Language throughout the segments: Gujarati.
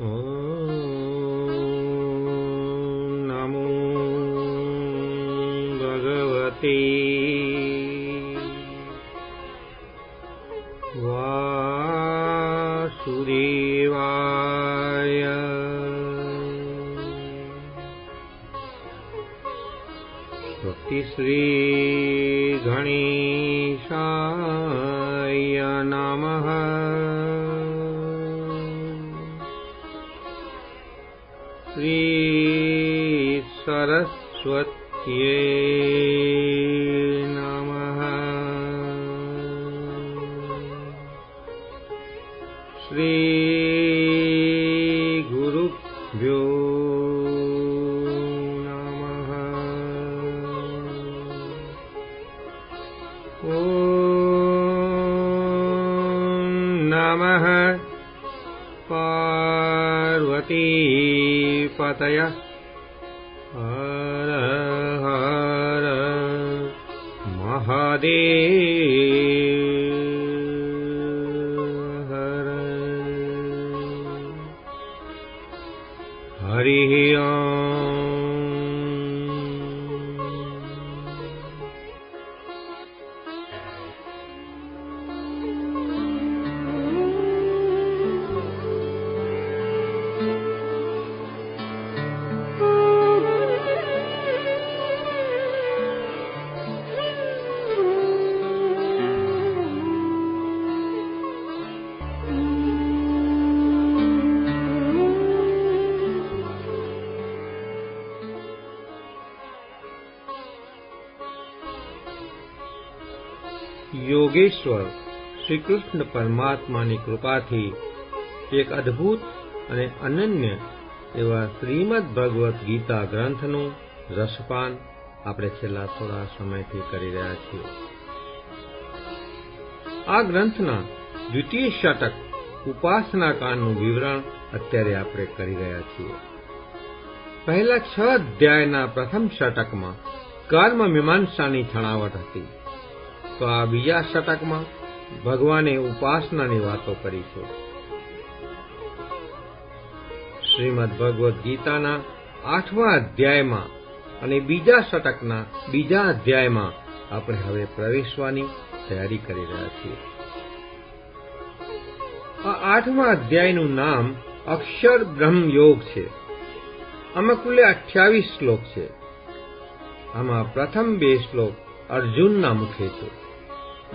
નમો ભગવતે વાસુદેવાય. ભક્તિ શ્રી ગણેશાય નમઃ. શ્રી સરસ્વત્યે નમઃ. શ્રી ગુરુભ્યો નમઃ. ઓમ નમઃ પાર્વતી પતય. હર હર મહાદેવ. હર હરિ ઓમ. યોગેશ્વર શ્રી કૃષ્ણ પરમાત્માની કૃપાથી એક અદ્ભુત અને અનન્ય એવા શ્રીમદ ભગવદ્ ગીતા ગ્રંથનું રસપાન આપણે છેલ્લા થોડા સમયથી કરી રહ્યા છીએ. આ ગ્રંથના દ્વિતીય ષટક ઉપાસના કાંડનું વિવરણ અત્યારે આપણે કરી રહ્યા છીએ. પહેલા 6 અધ્યાયના પ્રથમ ષટકમાં કર્મ મીમાંસાની છણાવટ હતી, તો આ બીજા ષટકમાં ભગવાને ઉપાસનાની વાતો કરી છે. શ્રીમદ ભગવદ્ ગીતાના 8મા અધ્યાયમાં અને બીજા ષટકના બીજા અધ્યાયમાં આપણે હવે પ્રવેશવાની તૈયારી કરી રહ્યા છીએ. આ 8મા અધ્યાયનું નામ અક્ષર બ્રહ્મ યોગ છે. આમાં કુલ 28 શ્લોક છે. આમાં પ્રથમ 2 શ્લોક અર્જુનના મુખે છે,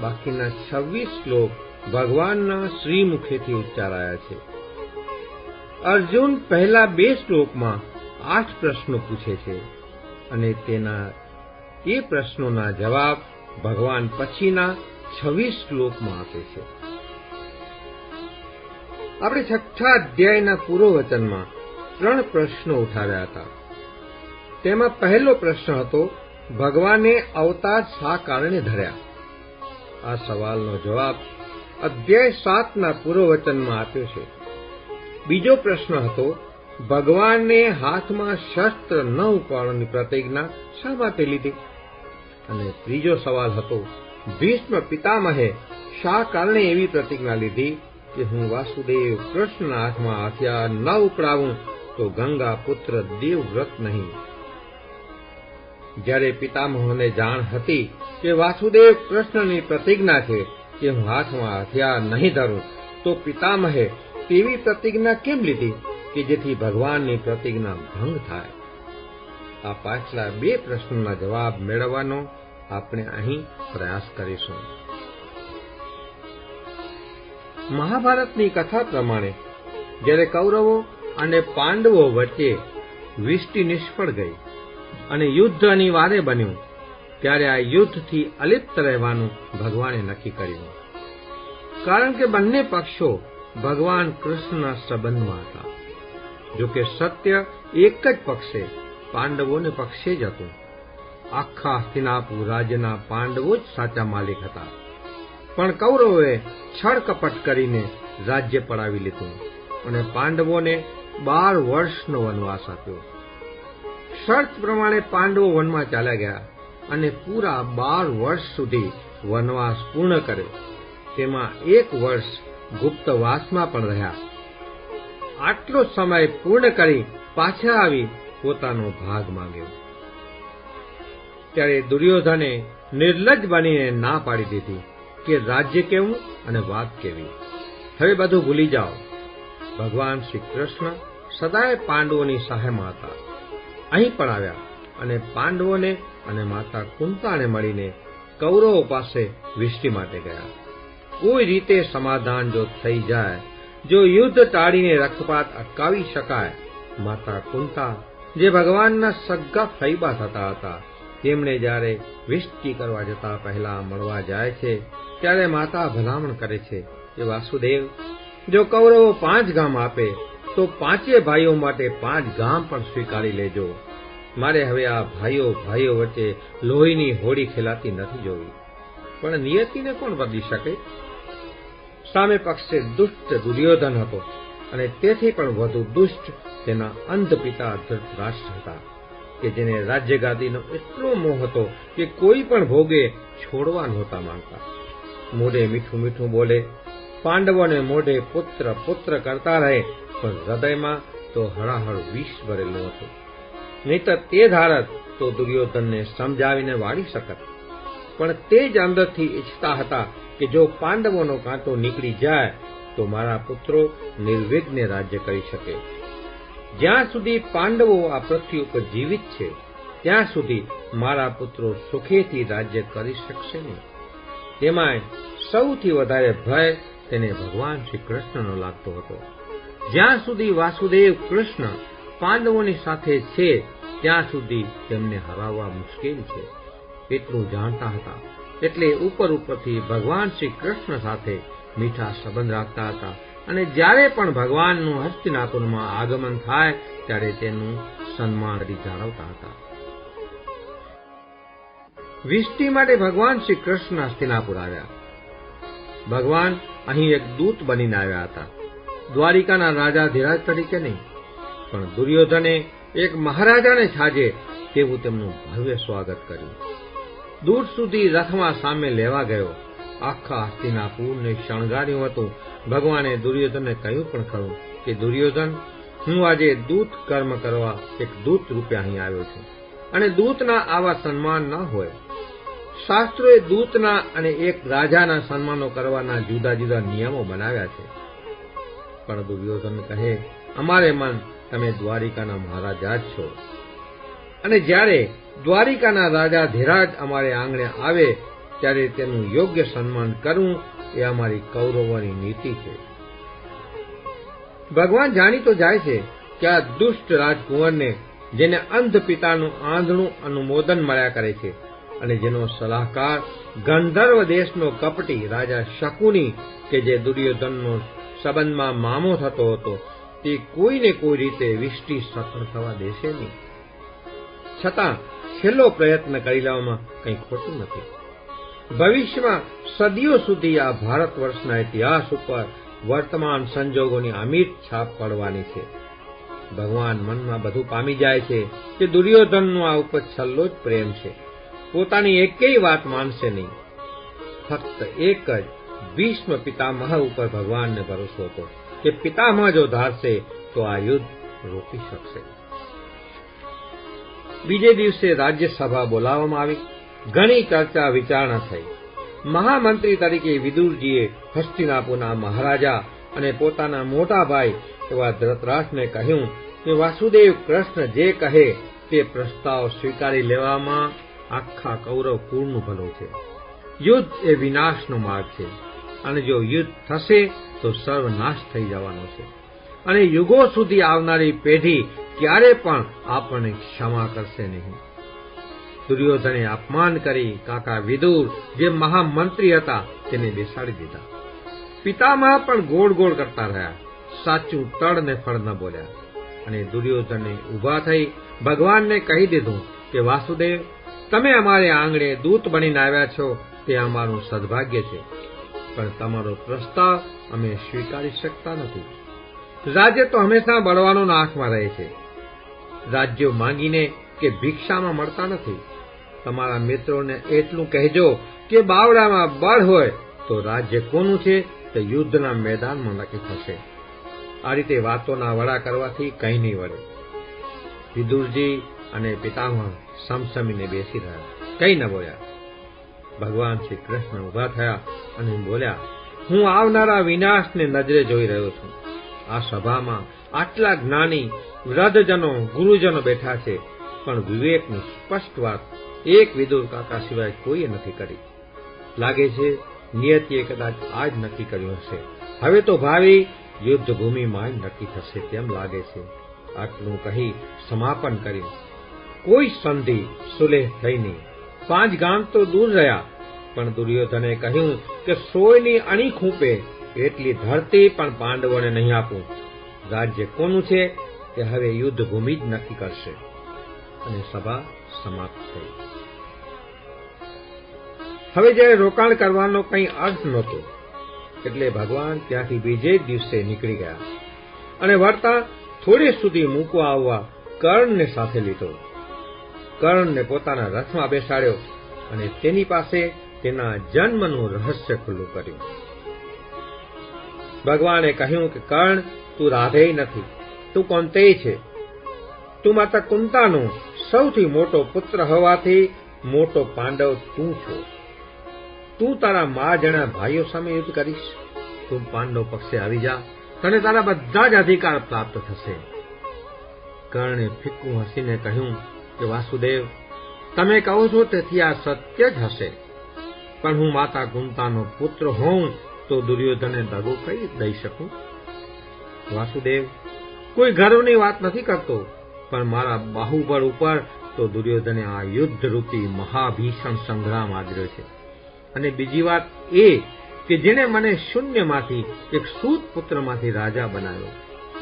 બાકીના 26 શ્લોક ભગવાનના શ્રી મુખેથી ઉચ્ચારાયા છે. અર્જુન પહેલા 2 શ્લોકમાં 8 પ્રશ્નો પૂછે છે અને તેના એ પ્રશ્નોના જવાબ ભગવાન પછીના 26 શ્લોકમાં આપે છે. આપણે 6થા અધ્યાયના પૂર્વવચનમાં 3 પ્રશ્નો ઉઠાવ્યા હતા. તેમાં પહેલો પ્રશ્ન હતો, ભગવાને અવતાર શા કારણે ધર્યા? આ સવાલનો જવાબ અધ્યાય 7ના પૂર્વવચનમાં આપ્યો છે. બીજો પ્રશ્ન હતો, ભગવાને હાથમાં શસ્ત્ર ન ઉપાડવાની પ્રતિજ્ઞા શા માટે લીધી? અને ત્રીજો સવાલ હતો, ભીષ્મ પિતામહે શા કારણે એવી પ્રતિજ્ઞા લીધી કે હું વાસુદેવ કૃષ્ણના હાથમાં હથિયાર ન ઉપડાવું તો ગંગા પુત્ર દેવવ્રત નહીં? જ્યારે પિતામહોને જાણ હતી કે વાસુદેવ કૃષ્ણની પ્રતિજ્ઞા છે કે હું હાથમાં હથિયાર નહીં ધરું, તો પિતામહે તેવી પ્રતિજ્ઞા કેમ લીધી કે જેથી ભગવાનની પ્રતિજ્ઞા ભંગ થાય? આ પાછલા 2 પ્રશ્નોના જવાબ મેળવવાનો આપણે અહીં પ્રયાસ કરીશું. મહાભારતની કથા પ્રમાણે જ્યારે કૌરવો અને પાંડવો વચ્ચે વિષ્ટિ નિષ્ફળ ગઈ અને યુદ્ધ અનિવાર્ય બન્યું, ત્યારે આ યુદ્ધથી અલિપ્ત રહેવાનું ભગવાને નક્કી કર્યું. કારણ કે બંને પક્ષો ભગવાન કૃષ્ણના સંબંધમાં હતા. જોકે સત્ય એક જ પક્ષે પાંડવોને પક્ષે જ હતું. આખા હસ્તિનાપુર રાજ્યના પાંડવો જ સાચા માલિક હતા, પણ કૌરવોએ છળ કપટ કરીને રાજ્ય પડાવી લીધું અને પાંડવોને 12 વર્ષનો વનવાસ આપ્યો. શરત પ્રમાણે પાંડવો વનમાં ચાલ્યા ગયા અને પૂરા 12 વર્ષ સુધી વનવાસ પૂર્ણ કર્યો. તેમાં 1 વર્ષ ગુપ્તવાસમાં પણ રહ્યા. આટલો સમય પૂર્ણ કરી પાછા આવી પોતાનો ભાગ માંગ્યો. ત્યારે દુર્યોધને નિર્લજ્જ બનીને ના પાડી દીધી કે રાજ્ય કેવું અને વાત કેવી, હવે બધું ભૂલી જાઓ. ભગવાન શ્રી કૃષ્ણ સદાય પાંડવોની સહાયમાં હતા. અહીં પણ આવ્યા અને પાંડવોને અને માતા કુંતાને મળીને કૌરવો પાસે વિષ્ટિ માટે ગયા. કોઈ રીતે સમાધાન જો થઈ જાય, જો યુદ્ધ ટાળીને રક્તપાત અટકાવી શકાય. માતા કુંતા જે ભગવાનના સગ્ગા ફૈબા થતા હતા, તેમણે જ્યારે વિષ્ટિ કરવા જતા પહેલા મળવા જાય છે, ત્યારે માતા ભલામણ કરે છે કે વાસુદેવ, જો કૌરવો 5 ગામ આપે તો 5 ભાઈઓ માટે 5 ગામ પણ સ્વીકારી લેજો. મારે હવે આ ભાઈઓ વચ્ચે લોહીની હોડી ખેલાતી નથી જોવી. પણ નિયતિને કોણ બદલી શકે? સામે પક્ષે દુષ્ટ દુર્યોધન હતો અને તેથી પણ વધુ દુષ્ટ તેના અંધ પિતા ધૃતરાષ્ટ્ર હતા, કે જેને રાજ્યગાદીનો એટલો મોહ હતો કે કોઈ પણ ભોગે છોડવા નહોતા માંગતા. મોઢે મીઠું મીઠું બોલે, પાંડવોને મોઢે પુત્ર પુત્ર કરતા રહે, પણ હૃદયમાં તો હળાહળ વિષ ભરેલું હતું. નહીતર તે ધારત તો દુર્યોધનને સમજાવીને વાળી શકત. પણ તે જ અંદરથી ઈચ્છતા હતા કે જો પાંડવોનો કાંટો નીકળી જાય તો મારા પુત્રો નિર્વિઘ્ને રાજ્ય કરી શકે. જ્યાં સુધી પાંડવો આ પૃથ્વી ઉપર જીવિત છે, ત્યાં સુધી મારા પુત્રો સુખેથી રાજ્ય કરી શકશે નહીં. તેમાંય સૌથી વધારે ભય તેને ભગવાન શ્રી કૃષ્ણનો લાગતો હતો. જ્યાં સુધી વાસુદેવ કૃષ્ણ પાંડવોની સાથે છે, ત્યાં સુધી તેમને હરાવવા મુશ્કેલ છે, એટલું જાણતા હતા. એટલે ઉપરથી ભગવાન શ્રી કૃષ્ણ સાથે મીઠા સંબંધ રાખતા હતા અને જ્યારે પણ ભગવાનનું હસ્તિનાપુરમાં આગમન થાય ત્યારે તેનું સન્માન જાળવતા હતા. વિષ્ટિ માટે ભગવાન શ્રી કૃષ્ણ હસ્તિનાપુર આવ્યા. ભગવાન અહીં એક દૂત બનીને આવ્યા હતા. દ્વારિકાના રાજા ધીરાજ તરીકે નહીં, પણ દુર્યોધને એક મહારાજાને છાજે તેવું તેમનું ભવ્ય સ્વાગત કર્યું. દૂર સુધી રથમાં સામે લેવા ગયો. આખા હસ્તિનાપુરને શણગાર્યું હતું. ભગવાને દુર્યોધનને કહ્યું પણ ખરું કે દુર્યોધન, હું આજે દૂત કર્મ કરવા એક દૂત રૂપે અહીં આવ્યો છું, અને દૂતના આવા સન્માન ન હોય. શાસ્ત્રોએ દૂતના અને એક રાજાના સન્માનો કરવાના જુદા જુદા નિયમો બનાવ્યા છે. પણ દુર્યોધન કહે, અમારે મન તમે દ્વારિકાના મહારાજા જ છો, અને જ્યારે દ્વારિકાના રાજા ધીરાજ અમારે આંગણે આવે ત્યારે તેનું યોગ્ય સન્માન કરવું એ અમારી કૌરવોની નીતિ છે. ભગવાન જાણી તો જાય છે કે આ દુષ્ટ રાજકુંવરને, જેને અંધ પિતાનું આંધળું અનુમોદન મળ્યા કરે છે અને જેનો સલાહકાર ગંધર્વ દેશનો કપટી રાજા શકુની, કે જે દુર્યોધનનો સંબંધમાં મામો થતો હતો, તે કોઈને કોઈ રીતે વિષ્ટિ સફળ થવા દેશે નહીં. છતાં છેલ્લો પ્રયત્ન કરી લેવામાં કંઈ ખોટું નથી. ભવિષ્યમાં સદીઓ સુધી આ ભારત વર્ષના ઇતિહાસ ઉપર વર્તમાન સંજોગોની અમિટ છાપ પડવાની છે. ભગવાન મનમાં બધું પામી જાય છે કે દુર્યોધનનો આ ઉપર છલ્લો જ પ્રેમ છે. પોતાની એકેય વાત માનશે નહીં. ફક્ત એક જ ભીષ્મ પિતામહ ઉપર ભગવાનને ભરોસો હતો કે પિતામહ જો ધારશે તો આ યુદ્ધ રોકી શકશે. બીજે દિવસે રાજ્યસભા બોલાવવામાં આવી. ઘણી ચર્ચા વિચારણા થઈ. મહામંત્રી તરીકે વિદુરજીએ હસ્તિનાપુરના મહારાજા અને પોતાના મોટા ભાઈ એવા ધૃતરાષ્ટ્રને કહ્યું કે વાસુદેવ કૃષ્ણ જે કહે તે પ્રસ્તાવ સ્વીકારી લેવામાં આખા કૌરવ કુળનું ભલું છે. યુદ્ધ એ વિનાશનો માર્ગ છે, અને જો યુદ્ધ થશે તો સર્વનાશ થઈ જવાનો છે, અને યુગો સુધી આવનારી પેઢી ક્યારે પણ આપણને ક્ષમા કરશે નહીં. દુર્યોધને અપમાન કરી કાકા વિદુર, જે મહામંત્રી હતા, તેને બેસાડી દીધા. પિતામહ પણ ગોળ ગોળ કરતા રહ્યા. સાચું તડ ને ફળ ન બોલ્યા. અને દુર્યોધને ઊભા થઈ ભગવાનને કહી દીધું કે વાસુદેવ, તમે અમારે આંગણે દૂત બનીને આવ્યા છો તે અમારું સદભાગ્ય છે, પણ તમારો પ્રસ્તાવ અમે સ્વીકારી શકતા નથી. રાજ્ય તો હંમેશા બળવાનોના હાથમાં રહે છે. રાજ્યો માંગીને કે ભિક્ષામાં મળતા નથી. તમારા મિત્રોને એટલું કહેજો કે બાવડામાં બળ હોય તો રાજ્ય કોનું છે તે યુદ્ધના મેદાનમાં નક્કી થશે. આ રીતે વાતોના વડા કરવાથી કંઈ નહીં વળે. વિદુરજી અને પિતામહ સમસમીને બેસી રહ્યા, કંઈ ન બોલ્યા. ભગવાન શ્રી કૃષ્ણ ઉભા થયા અને બોલ્યા, હું આવનારા વિનાશને નજરે જોઈ રહ્યો છું. આ સભામાં આટલા જ્ઞાની વૃદ્ધજનો ગુરુજનો બેઠા છે, પણ વિવેકની સ્પષ્ટ વાત એક વિદુર કાકા સિવાય કોઈએ નથી કરી. લાગે છે નિયતિએ કદાચ આજ નક્કી કર્યું હશે. હવે તો ભાવિ યુદ્ધ ભૂમિમાં જ નક્કી થશે તેમ લાગે છે. આટલું કહી સમાપન કર્યું. કોઈ સંધિ સુલેહ થઈ નહીં. 5 ગામ તો દૂર રહ્યા, પણ દુર્યોધને કહ્યું કે 100ની અણી ખૂંપે એટલી ધરતી પણ પાંડવોને નહીં આપું. રાજ્ય કોનું છે તે હવે યુદ્ધ ભૂમિ જ નક્કી કરશે. અને સભા સમાપ્ત થઈ. હવે જ્યારે રોકાણ કરવાનો કંઈ અર્થ નહોતો, એટલે ભગવાન ત્યાંથી બીજે જ દિવસે નીકળી ગયા અને વળતા થોડે સુધી મૂકવા આવવા કર્ણને સાથે લીધો. કર્ણને પોતાના રથમાં બેસાડ્યો અને તેની પાસે તેના જન્મનું રહસ્ય ખુલ્લું કર્યું. ભગવાને કહ્યું કે કર્ણ, તું રાધેય નથી, તું કૌંતેય છે. તું માતા કુંતાનો સૌથી મોટો પુત્ર હોવાથી મોટો પાંડવ તું છો. તું તારા 12 જણા ભાઈઓ સામે યુદ્ધ કરીશ. તું પાંડવ પક્ષે આવી જા, તને તારા બધા જ અધિકાર પ્રાપ્ત થશે. કર્ણે ફિક્કું હસીને કહ્યું કે વાસુદેવ, તમે કહો છો તેથી આ સત્ય જ હશે, પણ હું માતા કુંતાનો પુત્ર હોઉં તો દુર્યોધનને દગો કઈ દઈ શકું? વાસુદેવ, કોઈ ગર્વની વાત નથી કરતો, પણ મારા બાહુબળ ઉપર તો દુર્યોધને આ યુદ્ધ રૂપી મહાભીષણ સંગ્રામ આદર્યો છે. અને બીજી વાત એ કે જેણે મને શૂન્યમાંથી એક સૂત પુત્રમાંથી રાજા બનાવ્યો,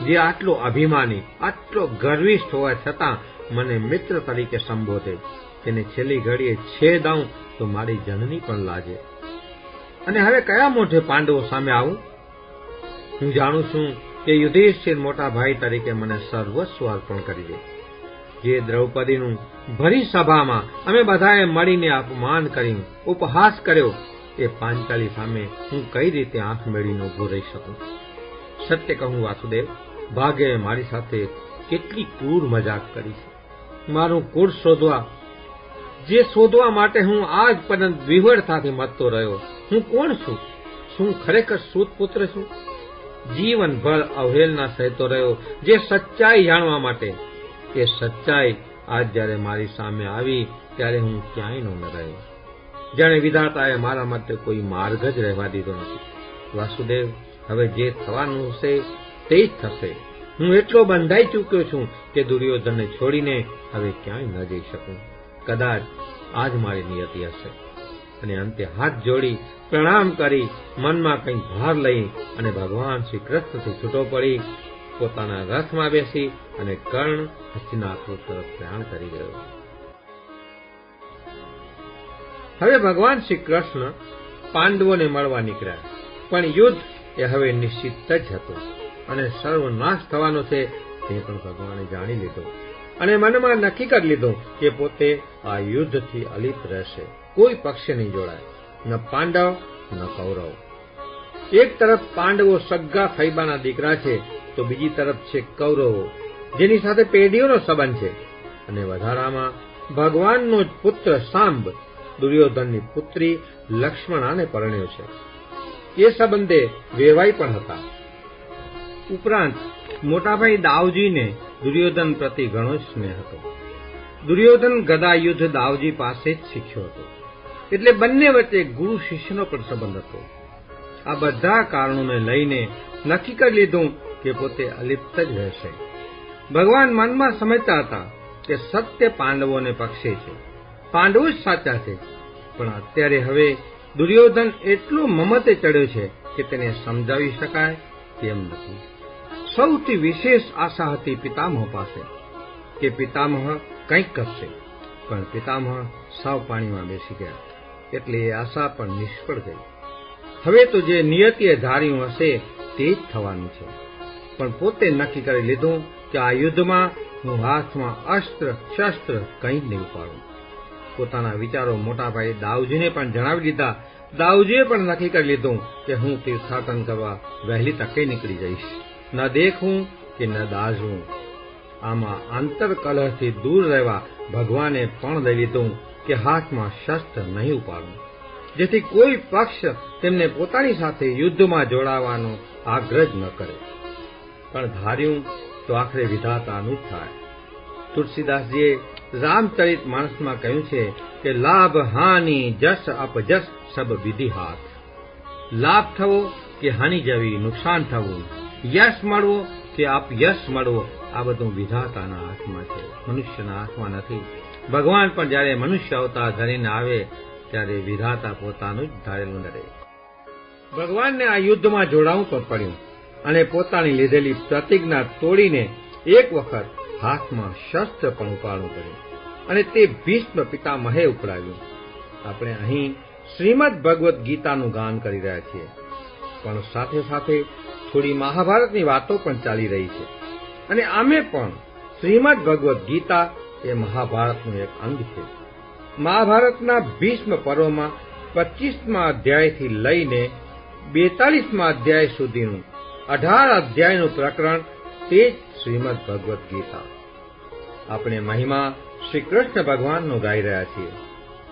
જે આટલો અભિમાની, આટલો ગર્વિષ્ઠ હોવા છતાં મને મિત્ર તરીકે સંબોધે, તેને છેલ્લી ઘડીએ છેદ દઉં તો મારી જનની પણ લાજે. અને હવે કયા મોઢે પાંડવો સામે આવું? હું જાણું છું કે યુધિષ્ઠિર મોટા ભાઈ તરીકે મને સર્વસ્વ અર્પણ કરી દે. જે દ્રૌપદીનું ભરી સભામાં અમે બધાએ મળીને અપમાન કર્યું, ઉપહાસ કર્યો, એ પાંચાલી સામે હું કઈ રીતે આંખ મેળીને ઉભો રહી શકું? સત્ય કહું વાસુદેવ, ભાગ્યે મારી સાથે કેટલી ક્રૂર મજાક કરી છે. મારું કુળ શોધવા માટે હું આજ પર્યંત વિહવળતાથી મથતો રહ્યો. હું કોણ છું? શું ખરેખર સૂત પુત્ર છું? જીવનભર અવહેલના સહેતો રહ્યો જે સચ્ચાઈ જાણવા માટે. એ સચ્ચાઈ આજ જ્યારે મારી સામે આવી ત્યારે હું ક્યાંય ન રહ્યો. જાણે વિધાતાએ મારા માટે કોઈ માર્ગ જ રહેવા દીધો નથી. વાસુદેવ, હવે જે થવાનું હશે તે જ થશે. હું એટલો બંધાઈ ચૂક્યો છું કે દુર્યોધનને છોડીને હવે ક્યાંય ન જઈ શકું. કદાચ આજ મારી નિયતિ હશે. અને અંતે હાથ જોડી પ્રણામ કરી મનમાં કંઈક ભાર લઈ અને ભગવાન શ્રી કૃષ્ણથી છૂટો પડી પોતાના રથમાં બેસી અને કર્ણ હસ્તિનાપુર તરફ પ્રયાણ કરી ગયો. હવે ભગવાન શ્રી કૃષ્ણ પાંડવોને મળવા નીકળ્યા, પણ યુદ્ધ એ હવે નિશ્ચિત જ હતું અને સર્વનાશ થવાનો છે તે પણ ભગવાને જાણી લીધો અને મનમાં નક્કી કરી લીધું કે પોતે આ યુદ્ધથી અલિપ્ત રહેશે. કોઈ પક્ષે નહીં જોડાય, ન પાંડવ ન કૌરવ. એક તરફ પાંડવો સગ્ગા ફૈબાના દીકરા છે, તો બીજી તરફ છે કૌરવો, જેની સાથે પેઢીઓનો સંબંધ છે. અને વધારામાં ભગવાનનો જ પુત્ર સાંબ દુર્યોધનની પુત્રી લક્ષ્મણાને પરણ્યો છે. એ સંબંધે વેવાઈ પણ હતા. ઉપરાંત મોટાભાઈ દાવજીને દુર્યોધન પ્રતિ ઘણો જ સ્નેહ હતો. દુર્યોધન ગદા યુદ્ધ દાવજી પાસે જ શીખ્યો હતો, એટલે બંને વચ્ચે ગુરુ શિષ્યનો પણ સંબંધ હતો. આ બધા કારણોને લઈને નક્કી કરી લીધું કે પોતે અલિપ્ત જ રહેશે. ભગવાન મનમાં સમજતા હતા કે સત્ય પાંડવોને પક્ષે છે, પાંડવો જ સાચા છે. પણ અત્યારે હવે દુર્યોધન એટલો મમતે ચડ્યો છે કે તેને સમજાવી શકાય તેમ નથી. સૌથી વિશેષ આશા હતી પિતામહ પાસે કે પિતામહ કંઈક કરશે, પણ પિતામહ સાવ પાણીમાં બેસી ગયા, એટલે એ આશા પણ નિષ્ફળ ગઈ. હવે તો જે નિયતિએ ધાર્યું હશે તે જ થવાનું છે. પણ પોતે નક્કી કરી લીધું કે આ યુદ્ધમાં હું હાથમાં અસ્ત્ર શસ્ત્ર કંઈ જ નહીં ઉપાડું. પોતાના વિચારો મોટાભાઈ દાઉજીને પણ જણાવી દીધા. દાઉજીએ પણ નક્કી કરી લીધું કે હું તીર્થાટન કરવા વહેલી તકે નીકળી જઈશ. ન દેખવું કે ન દાઝવું. આમાં આંતર કલહથી દૂર રહેવા ભગવાને પણ લઈ લીધું કે હાથમાં શસ્ત્ર નહીં ઉપાડવું, જેથી કોઈ પક્ષ તેમને પોતાની સાથે યુદ્ધમાં જોડાવાનો આગ્રહ ન કરે. પણ ધાર્યું તો આખરે વિધાતાનું જ થાય. તુલસીદાસજીએ રામચરિત માનસમાં કહ્યું છે કે લાભ હાનિ જસ અપજસ સબ વિધિ હાથ. લાભ થવો કે હાનિ જવી, નુકસાન થવું, યશ મળવો કે અપયશ મળવો, આ બધું વિધાતાના હાથમાં છે, મનુષ્યના હાથમાં નથી. ભગવાન પણ જ્યારે મનુષ્ય અવતાર ધરીને આવે ત્યારે વિધાતા પોતાનું જ ધારેલું લડે. ભગવાનને આ યુદ્ધમાં જોડાવું પણ પડ્યું અને પોતાની લીધેલી પ્રતિજ્ઞા તોડીને એક વખત હાથમાં શસ્ત્ર પણ ઉપાડવું પડ્યું અને તે ભીષ્મ પિતામહે ઉપડાવ્યું. આપણે અહીં શ્રીમદ ભગવદ્ ગીતાનું ગાન કરી રહ્યા છીએ, પણ સાથે સાથે થોડી મહાભારતની વાતો પણ ચાલી રહી છે. અને આમે પણ શ્રીમદ ભગવદ્ ગીતા એ મહાભારતનું એક અંગ છે. મહાભારતના ભીષ્મ પર્વમાં 25મા અધ્યાયથી લઈને 42મા અધ્યાય સુધીનું 18 અધ્યાયનું પ્રકરણ તે જ શ્રીમદ ભગવદ્ ગીતા. આપણે મહિમા શ્રી કૃષ્ણ ભગવાનનો ગાઈ રહ્યા છીએ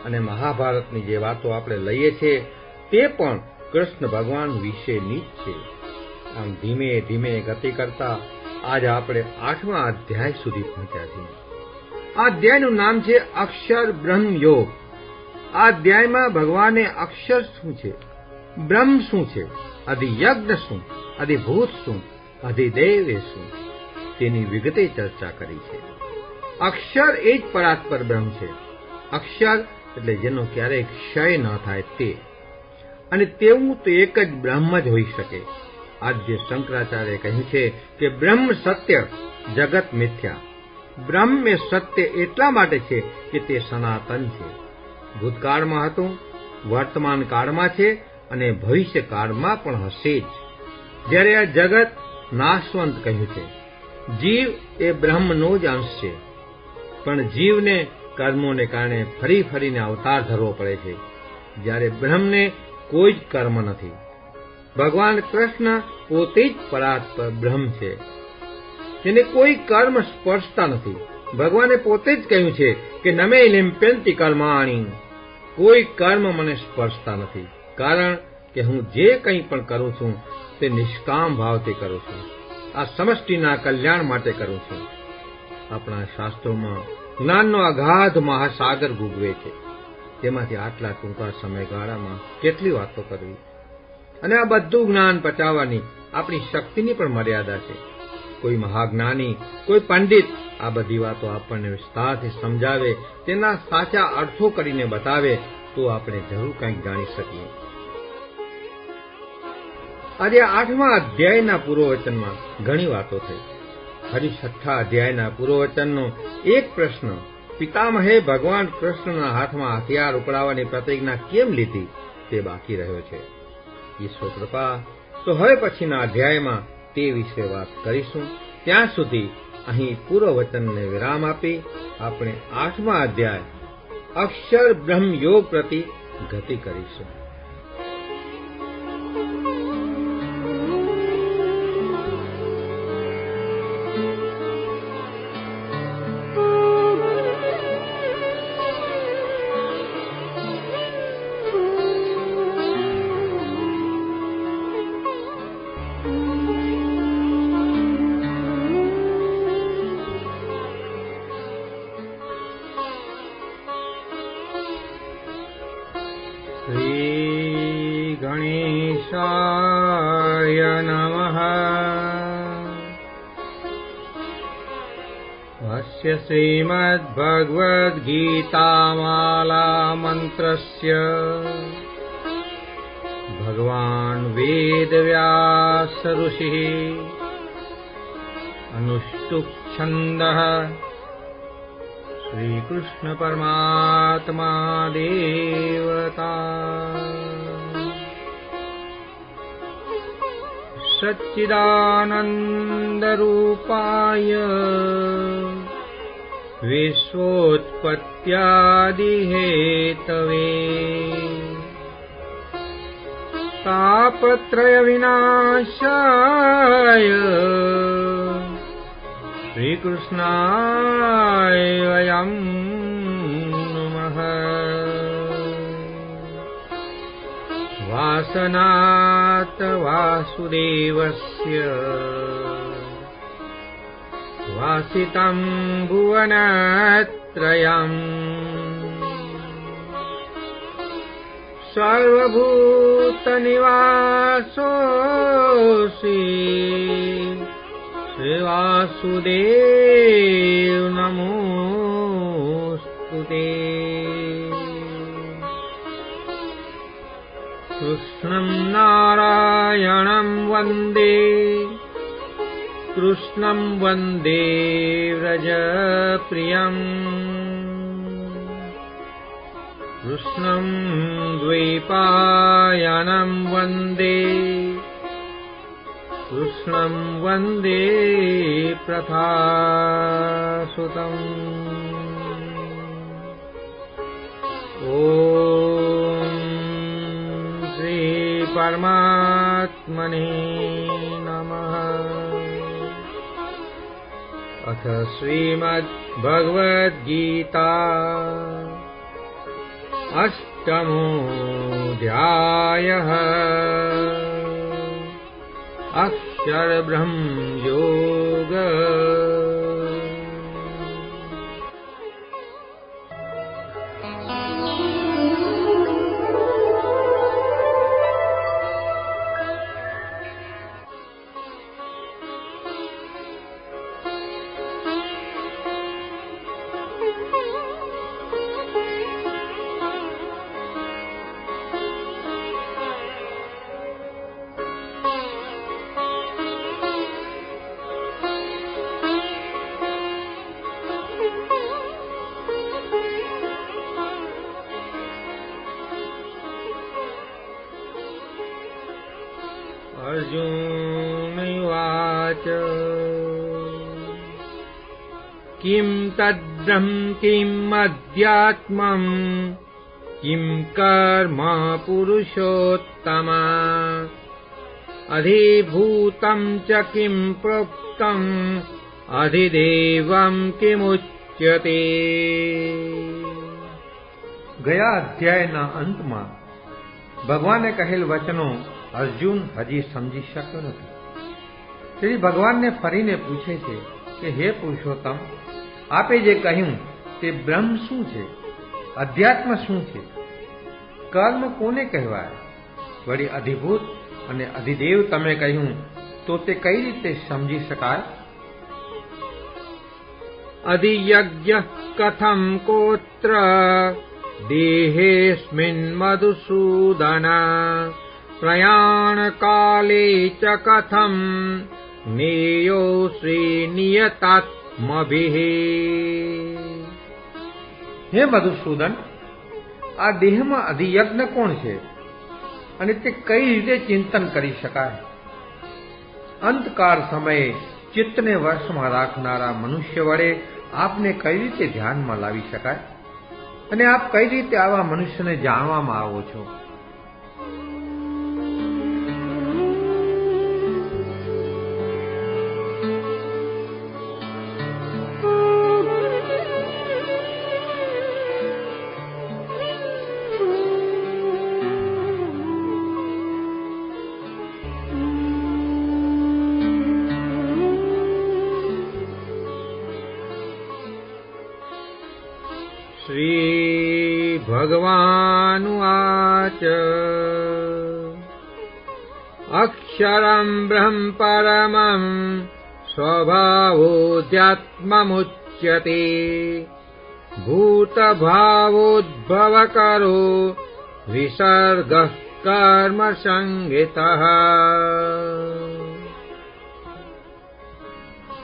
અને મહાભારતની જે વાતો આપણે લઈએ છીએ તે પણ કૃષ્ણ ભગવાન વિશેની જ છે. આમ ધીમે ધીમે ગતિ કરતા આજે આપણે 8મા અધ્યાય સુધી પહોંચ્યા છીએ. આ અધ્યાયનું નામ છે અક્ષર બ્રહ્મ યોગ. આ અધ્યાયમાં ભગવાને અક્ષર શું છે, બ્રહ્મ શું છે, અધિયજ્ઞ શું, અધિભૂત શું, અધિદેવ એ શું, તેની વિગતે ચર્ચા કરી છે. અક્ષર એ જ પરાત્પર બ્રહ્મ છે. અક્ષર એટલે જેનો ક્યારેય ક્ષય ન થાય તે, અને તેવું તો એક જ બ્રહ્મ જ હોઈ શકે. આદ્ય શંકરાચાર્ય કહ્યું છે કે બ્રહ્મ સત્ય, જગત મિથ્યા. બ્રહ્મ એ સત્ય એટલા માટે છે કે તે સનાતન છે. ભૂતકાળમાં હતું, વર્તમાન કાળમાં છે અને ભવિષ્ય કાળમાં પણ હશે જ. જ્યારે આ જગત નાશવંત કહ્યું છે. જીવ એ બ્રહ્મનો જ અંશ છે, પણ જીવને કર્મોને કારણે ફરી ફરીને અવતાર ધરવો પડે છે, જ્યારે બ્રહ્મને કોઈ જ કર્મ નથી. ભગવાન કૃષ્ણ પોતે જ પરાત્પર બ્રહ્મ છે, તેને કોઈ કર્મ સ્પર્શતા નથી. ભગવાને પોતે જ કહ્યું છે કે નમે લિંપ્યંતિ કર્માણી, કોઈ કર્મ મને સ્પર્શતા નથી, કારણ કે હું જે કંઈ પણ કરું છું તે નિષ્કામ ભાવથી કરું છું, આ સમષ્ટિના કલ્યાણ માટે કરું છું. આપણા શાસ્ત્રોમાં જ્ઞાનનો અગાધ મહાસાગર ગુગવે છે, તેમાંથી આટલા ટૂંકા સમયગાળામાં કેટલી વાતો કરવી, અને આ બધું જ્ઞાન પચાવવાની આપણી શક્તિની પણ મર્યાદા છે. કોઈ મહાજ્ઞાની, કોઈ પંડિત આ બધી વાતો આપણને વિસ્તારથી સમજાવે, તેના સાચા અર્થો કરીને બતાવે તો આપણે જરૂર કંઈક જાણી શકીએ. આજે 8મા અધ્યાયના પૂર્વવચનમાં ઘણી વાતો થઈ. હજી 6થા અધ્યાયના પૂર્વવચનનો એક પ્રશ્ન, પિતામહે ભગવાન કૃષ્ણના હાથમાં હથિયાર ઉપડાવવાની પ્રતિજ્ઞા કેમ લીધી, તે બાકી રહ્યો છે. ઈશ્વર કૃપા તો હવે પછીના અધ્યાયમાં તે વિશે વાત કરીશું. ત્યાં સુધી અહીં પૂર્વવચનને વિરામ આપી આપણે 8મા અધ્યાય અક્ષર બ્રહ્મ યોગ પ્રતિ ગતિ કરીશું. શ્રી ગણેશાય નમઃ. અસ્ય શ્રીમદ્ભગવદ્ગીતામાલા મંત્રસ્ય ભગવાન વેદવ્યાસ ઋષિઃ અનુષ્ટુપ છંદઃ શ્રી કૃષ્ણ પરમાત્મા દેવતા. સચ્ચિદાનંદ રૂપાય વિશ્વોત્પત્યાદિ હેતવે तापत्रय विनाशाय श्रीकृष्णाय वयं नमः। वासनात् वासुदेवस्य वासितं भुवनत्रयम् सर्वभूतनिवासोऽसि श्रीवासुदेव नमोऽस्तुते। कृष्णं नारायणं वन्दे कृष्णं वन्दे व्रजप्रियम् कृष्णं द्वैपायनं वन्दे कृष्णं वन्दे प्रथासुतम्। ॐ श्री परमात्मने नमः। अथ श्रीमद्भगवद्गीता अष्टमोऽध्यायः। अक्षरब्रह्मयोगः। अर्जुन उवाच किं तद्ब्रह्म किम् अध्यात्मम् किं कर्म पुरुषोत्तम अधिभूतं च किं प्रोक्तम् अधिदेवं किमुच्यते। ગયા અધ્યાયના અંતમાં ભગવાને કહેલ વચનો અર્જુન હજી સમજી શક્યો નથી. તેથી ભગવાનને ફરીને પૂછે છે કે હે પુરુષોત્તમ, આપે જે કહ્યું તે બ્રહ્મ શું છે, અધ્યાત્મ શું છે, કર્મ કોને કહેવાય, વળી અધિભૂત અને અધિદેવ તમે કહ્યું તો તે કઈ રીતે સમજી શકાય? અધિયજ્ઞ કથમ કોત્ર દેહેસ્મિન મધુસૂદન પ્રયાણ કાલે ચ કથમ જ્ઞેયો શ્રીનિયતાત્મભિઃ. હે મધુસૂદન, આ દેહમાં અધિયજ્ઞ કોણ છે અને તે કઈ રીતે ચિંતન કરી શકાય? અંતકાળ સમયે ચિત્તને વશમાં રાખનારા મનુષ્ય વડે આપને કઈ રીતે ધ્યાનમાં લાવી શકાય અને આપ કઈ રીતે આવા મનુષ્યને જાણવામાં આવો છો? શ્રી ભગવાનુવાચ અક્ષરં બ્રહ્મ પરમં સ્વભાવોધ્યાત્મમુચ્યતે ભૂતભાવોદ્ભવકરો વિસર્ગઃ કર્મ સંગિતઃ.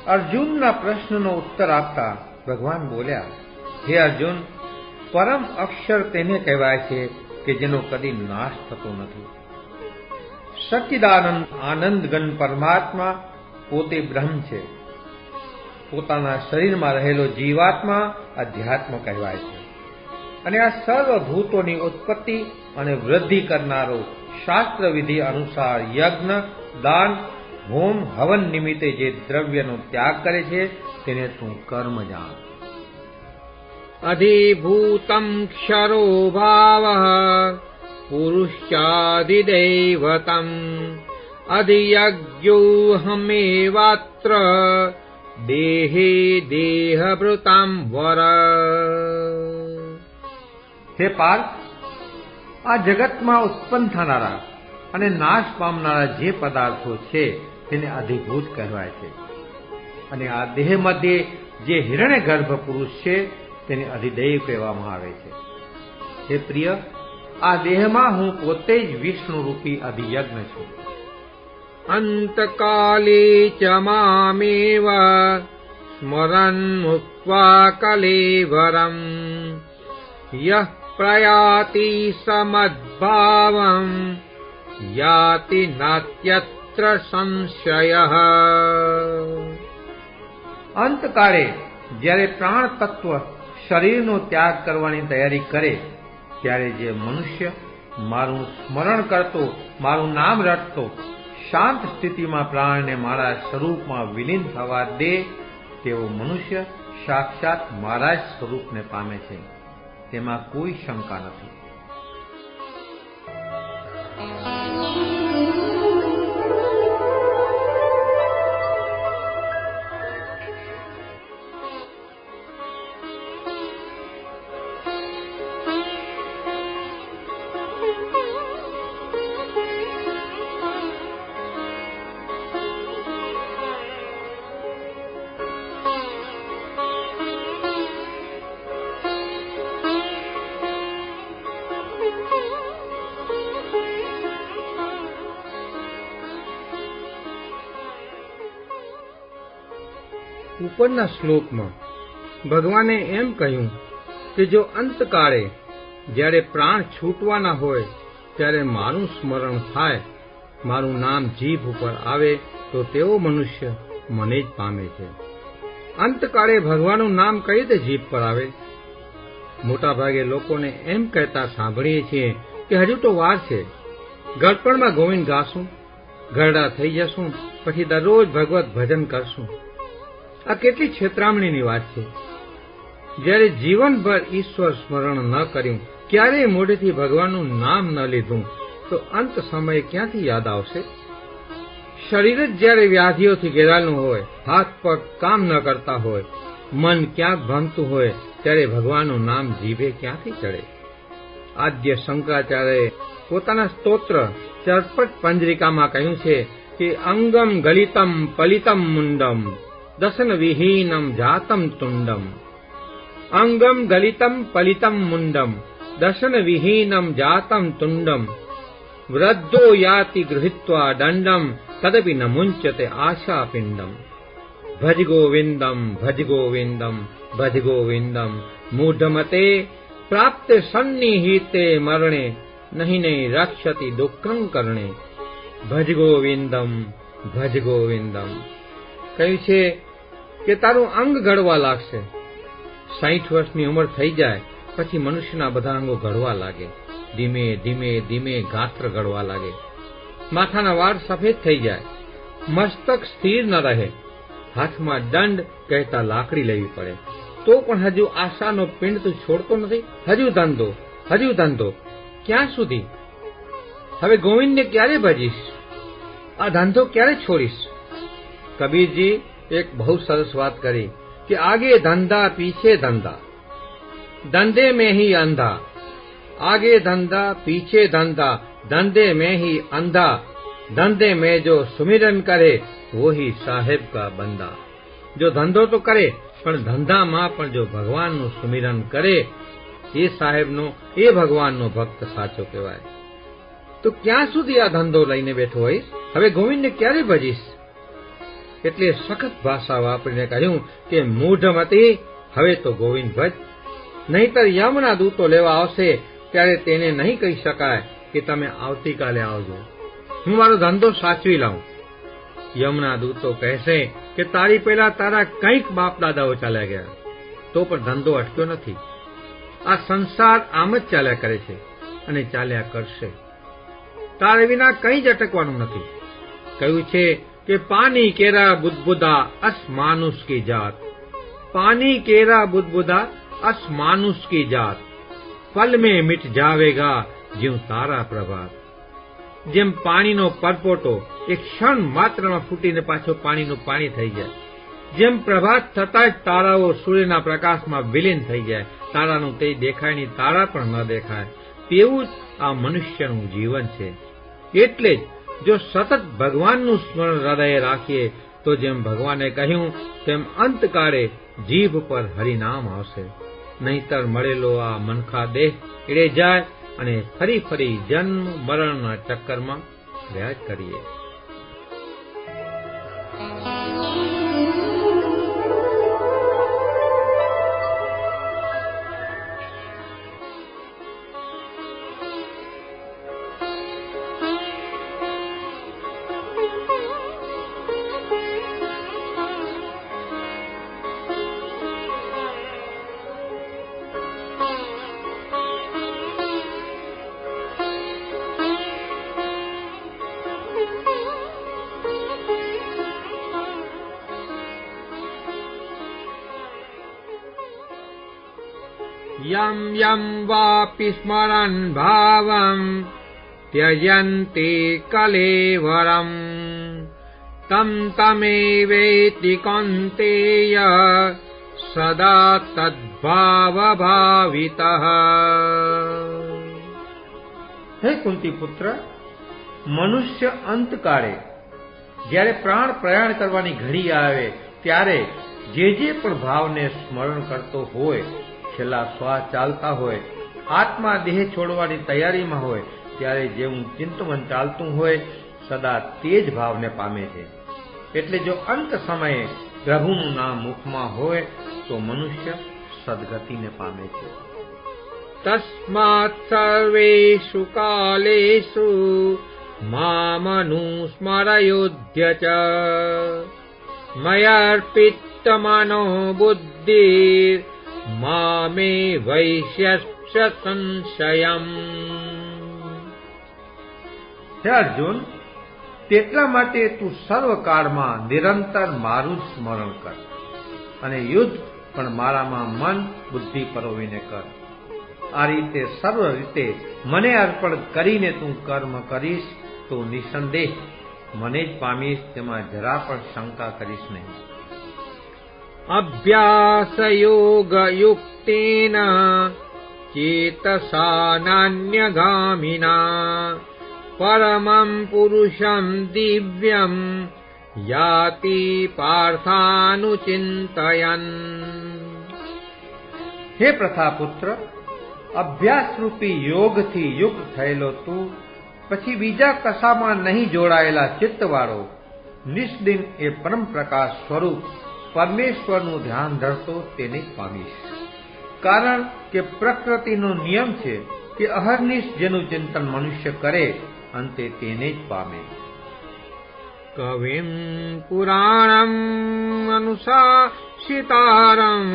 અર્જુનના પ્રશ્નનો ઉત્તર આપતા ભગવાન બોલ્યા, હે અર્જુન, પરમ અક્ષર તેને કહેવાય છે કે જેનો કદી નાશ થતો નથી. સચ્ચિદાનંદ આનંદઘન પરમાત્મા પોતે બ્રહ્મ છે. પોતાના શરીરમાં રહેલો જીવાત્મા અધ્યાત્મ કહેવાય છે અને આ સર્વભૂતોની ઉત્પત્તિ અને વૃદ્ધિ કરનારો શાસ્ત્ર વિધિ અનુસાર યજ્ઞ, દાન, હોમ, હવન નિમિત્તે જે દ્રવ્યનો ત્યાગ કરે છે તેને તું કર્મ જાણ. અધિભૂતમ ક્ષરો ભાવ પુરુષાદિદૈવતમ અધિયજ્ઞોહમેવાત્ર દેહે દેહભૃતામ વર. હે પાર્થ, આ જગતમાં ઉત્પન્ન થનારા અને નાશ પામનારા જે પદાર્થો છે તેને અધિભૂત કહેવાય છે, અને આ દેહ મધ્યે જે હિરણ્યગર્ભ પુરુષ છે તેને અધિદૈવ કહેવામાં આવે છે. હે પ્રિય, આ દેહમાં હું પોતે જ વિષ્ણુ રૂપી અધિયજ્ઞ છું. અંતકાલે ચ મામેવ સ્મરન મુક્ત્વા કલેવરમ યઃ પ્રયાતિ સમદ્ભાવમ યાતિ નાત્યત્ર સંશયઃ. અંતકાળે જ્યારે પ્રાણ તત્વ શરીરનો ત્યાગ કરવાની તૈયારી કરે ત્યારે જે મનુષ્ય મારું સ્મરણ કરતો, મારું નામ રટતો, શાંત સ્થિતિમાં પ્રાણને મારા સ્વરૂપમાં વિલીન થવા દે તેવો મનુષ્ય સાક્ષાત મારા જ સ્વરૂપને પામે છે, તેમાં કોઈ શંકા નથી. ઉપરના શ્લોકમાં ભગવાને એમ કહ્યું કે જો અંતકાળે જ્યારે પ્રાણ છૂટવાના હોય ત્યારે મારું સ્મરણ થાય, મારું નામ જીભ ઉપર આવે તો તેવો મનુષ્ય મને જ પામે છે. અંતકાળે ભગવાનનું નામ કઈ રીતે જીભ પર આવે? મોટાભાગે લોકોને એમ કહેતા સાંભળીએ છીએ કે હજુ તો વાર છે, ગળપણમાં ગોવિંદ ગાશું, ઘરડા થઈ જશું, પછી દરરોજ ભગવત ભજન કરશું. આ કેટલી છેતરામણીની વાત છે. જ્યારે જીવનભર ઈશ્વર સ્મરણ ન કર્યું, ક્યારેય મોઢેથી ભગવાનનું નામ ન લીધું, તો અંત સમયે ક્યાંથી યાદ આવશે? શરીર જ જ્યારે વ્યાધિઓથી ઘેરાયેલું હોય, હાથ પગ કામ ન કરતા હોય, મન ક્યાંક ભંગતું હોય, ત્યારે ભગવાનનું નામ જીભે ક્યાંથી ચડે? આદ્ય શંકરાચાર્યએ પોતાના સ્તોત્ર ચરપટ પંજરિકામાં કહ્યું છે કે અંગમ ગલિતમ પલિતમ મુંડમ દશન વિહીનમ જાતમ તુંડમ. અંગમ ગલિતમ પલિતમ મુંડમ દશન વિહીનમ જાતમ તુંડમ વૃદ્ધો યાતિ ગૃહીત્વા દંડમ તદપી ન મુંચતે આશા પિંડમ. ભજ ગોવિંદમ ભજ ગોવિંદમ ભજ ગોવિંદમ મૂઢમતે પ્રાપ્તે સન્નિહિતે મરણે નહીં નહીં રક્ષતિ દુઃખં કરણે. ભજ ગોવિંદમ ભજ ગોવિંદમ. કહ્યું છે કે તારું અંગ ઘડવા લાગશે. 60 વર્ષની ઉંમર થઈ જાય પછી મનુષ્યના બધા અંગો ઘડવા લાગે, ધીમે ધીમે ધીમે ગાત્ર ઘડવા લાગે. માથાના વાળ સફેદ થઈ જાય, મસ્તક સ્થિર ન રહે, હાથમાં દંડ કહેતા લાકડી લેવી પડે, તો પણ હજુ આશાનો પિંડ તું છોડતો નથી. હજુ ધંધો, હજુ ધંધો, ક્યાં સુધી? હવે ગોવિંદને ક્યારે ભજીશ? આ ધંધો ક્યારે છોડીશ? કબીરજી એક બહુ સરસ વાત કરી કે આગે ધંધા પીછે ધંધા, ધંધે મેં ही अंधा. आगे धंधा पीछे धंधा, धंधे में ही अंधा. धंधे में जो सुमिरन करे वो ही साहेब का बंदा. जो ધંધો તો કરે પણ ધંધામાં પણ જો ભગવાનનું સુમિરન કરે એ સાહેબનો, એ ભગવાનનો ભક્ત સાચો કહેવાય. તો ક્યાં સુધી આ ધંધો લઈને બેઠો હોઈશ? હવે ગોવિંદને ક્યારે ભજીશ? એટલે સખત ભાષા વાપરીને કહ્યું કે મૂઢમતી, હવે તો ગોવિંદ ભજ, નહીતર યમના દૂતો લેવા આવશે ત્યારે તેને નહીં કહી શકાય કે તમે આવતીકાલે આવજો, હું મારો ધંધો સાચવી લાવું. યમના દૂતો કહેશે કે તારી પહેલા તારા કંઈક બાપ દાદાઓ ચાલ્યા ગયા, તો પણ ધંધો અટક્યો નથી. આ સંસાર આમ જ ચાલ્યા કરે છે અને ચાલ્યા કરશે. તારે વિના કંઈ જ અટકવાનું નથી. કહ્યું છે કે પાની કેરા બુદબુદા અસ માનુષ કી જાત, પાની કેરા બુદબુદા અસ માનુષ કી જાત, પલ મેં મિટ જાવેગા જ્યું તારા પ્રભાત. જેમ પાણીનો પરપોટો એક ક્ષણ માત્રમાં ફૂટીને પાછો પાણીનું પાણી થઈ જાય, જેમ પ્રભાત થતાં જ તારાઓ સૂર્યના પ્રકાશમાં વિલીન થઈ જાય, તારાનું તેજ દેખાય નહીં, તારા પણ ન દેખાય, તેવું જ આ મનુષ્યનું જીવન છે. એટલે જ જો સતત ભગવાનનું સ્મરણ હૃદયે રાખીએ તો જેમ ભગવાને કહ્યું તેમ અંતકાળે જીભ પર હરિનામ આવશે. નહીતર મળેલો આ મનખા દેહ એળે જાય અને ફરી ફરી જન્મ મરણના ચક્કરમાં રહ્યા જ કરીએ. યમ યમ વાપી સ્મરન ભાવમ ત્યજન્તિ કલેવરમ તમ તમેવેતિ કૌંતેય સદા તદ્ભાવ ભાવિતઃ. હે કુંતી પુત્ર, મનુષ્ય અંતકાળે જ્યારે પ્રાણ પ્રયાણ કરવાની ઘડી આવે ત્યારે જે પણ ભાવને સ્મરણ કરતો હોય, છેલ્લા શ્વાસ ચાલતા હોય, આત્મા દેહ છોડવાની તૈયારીમાં હોય, ત્યારે જેવું ચિંતન ચાલતું હોય સદા તે જ ભાવને પામે છે. એટલે જો અંત સમયે પ્રભુનું નામ મુખમાં હોય તો મનુષ્ય સદગતિને પામે છે. તસ્માત સર્વેષુ કાલેષુ મામનુસ્મરયુધ્ય ચ મયાર્પિત મનો બુદ્ધિ મામે વૈશ્યસ્ય સંશયમ. હે અર્જુન, તેટલા માટે તું સર્વકાળમાં નિરંતર મારું જ સ્મરણ કર અને યુદ્ધ પણ મારામાં મન બુદ્ધિ પરોવીને કર. આ રીતે સર્વ રીતે મને અર્પણ કરીને તું કર્મ કરીશ તો નિસંદેહ મને જ પામીશ, તેમાં જરા પણ શંકા કરીશ નહીં. અભ્યાસ યોગ યુક્તેન ચેતસા નાન્યગામિના પરમં પુરુષં દિવ્યમ યાતિ પાર્થાનુચિંતયન. હે પ્રથાપુત્ર, અભ્યાસરૂપી યોગથી યુક્ત થયેલો તું પછી બીજા કશામાં નહીં જોડાયેલા ચિત્તવાળો નિષ્દિન એ પરમ પ્રકાશ સ્વરૂપ પરમેશ્વરનું ધ્યાન ધરતો તેને પામીશ. કારણ કે પ્રકૃતિનો નિયમ છે કે અહર્નિશ જેનું ચિંતન મનુષ્ય કરે અંતે તેને જ પામે. કવિમ પુરાણમ અનુશાસિતારમ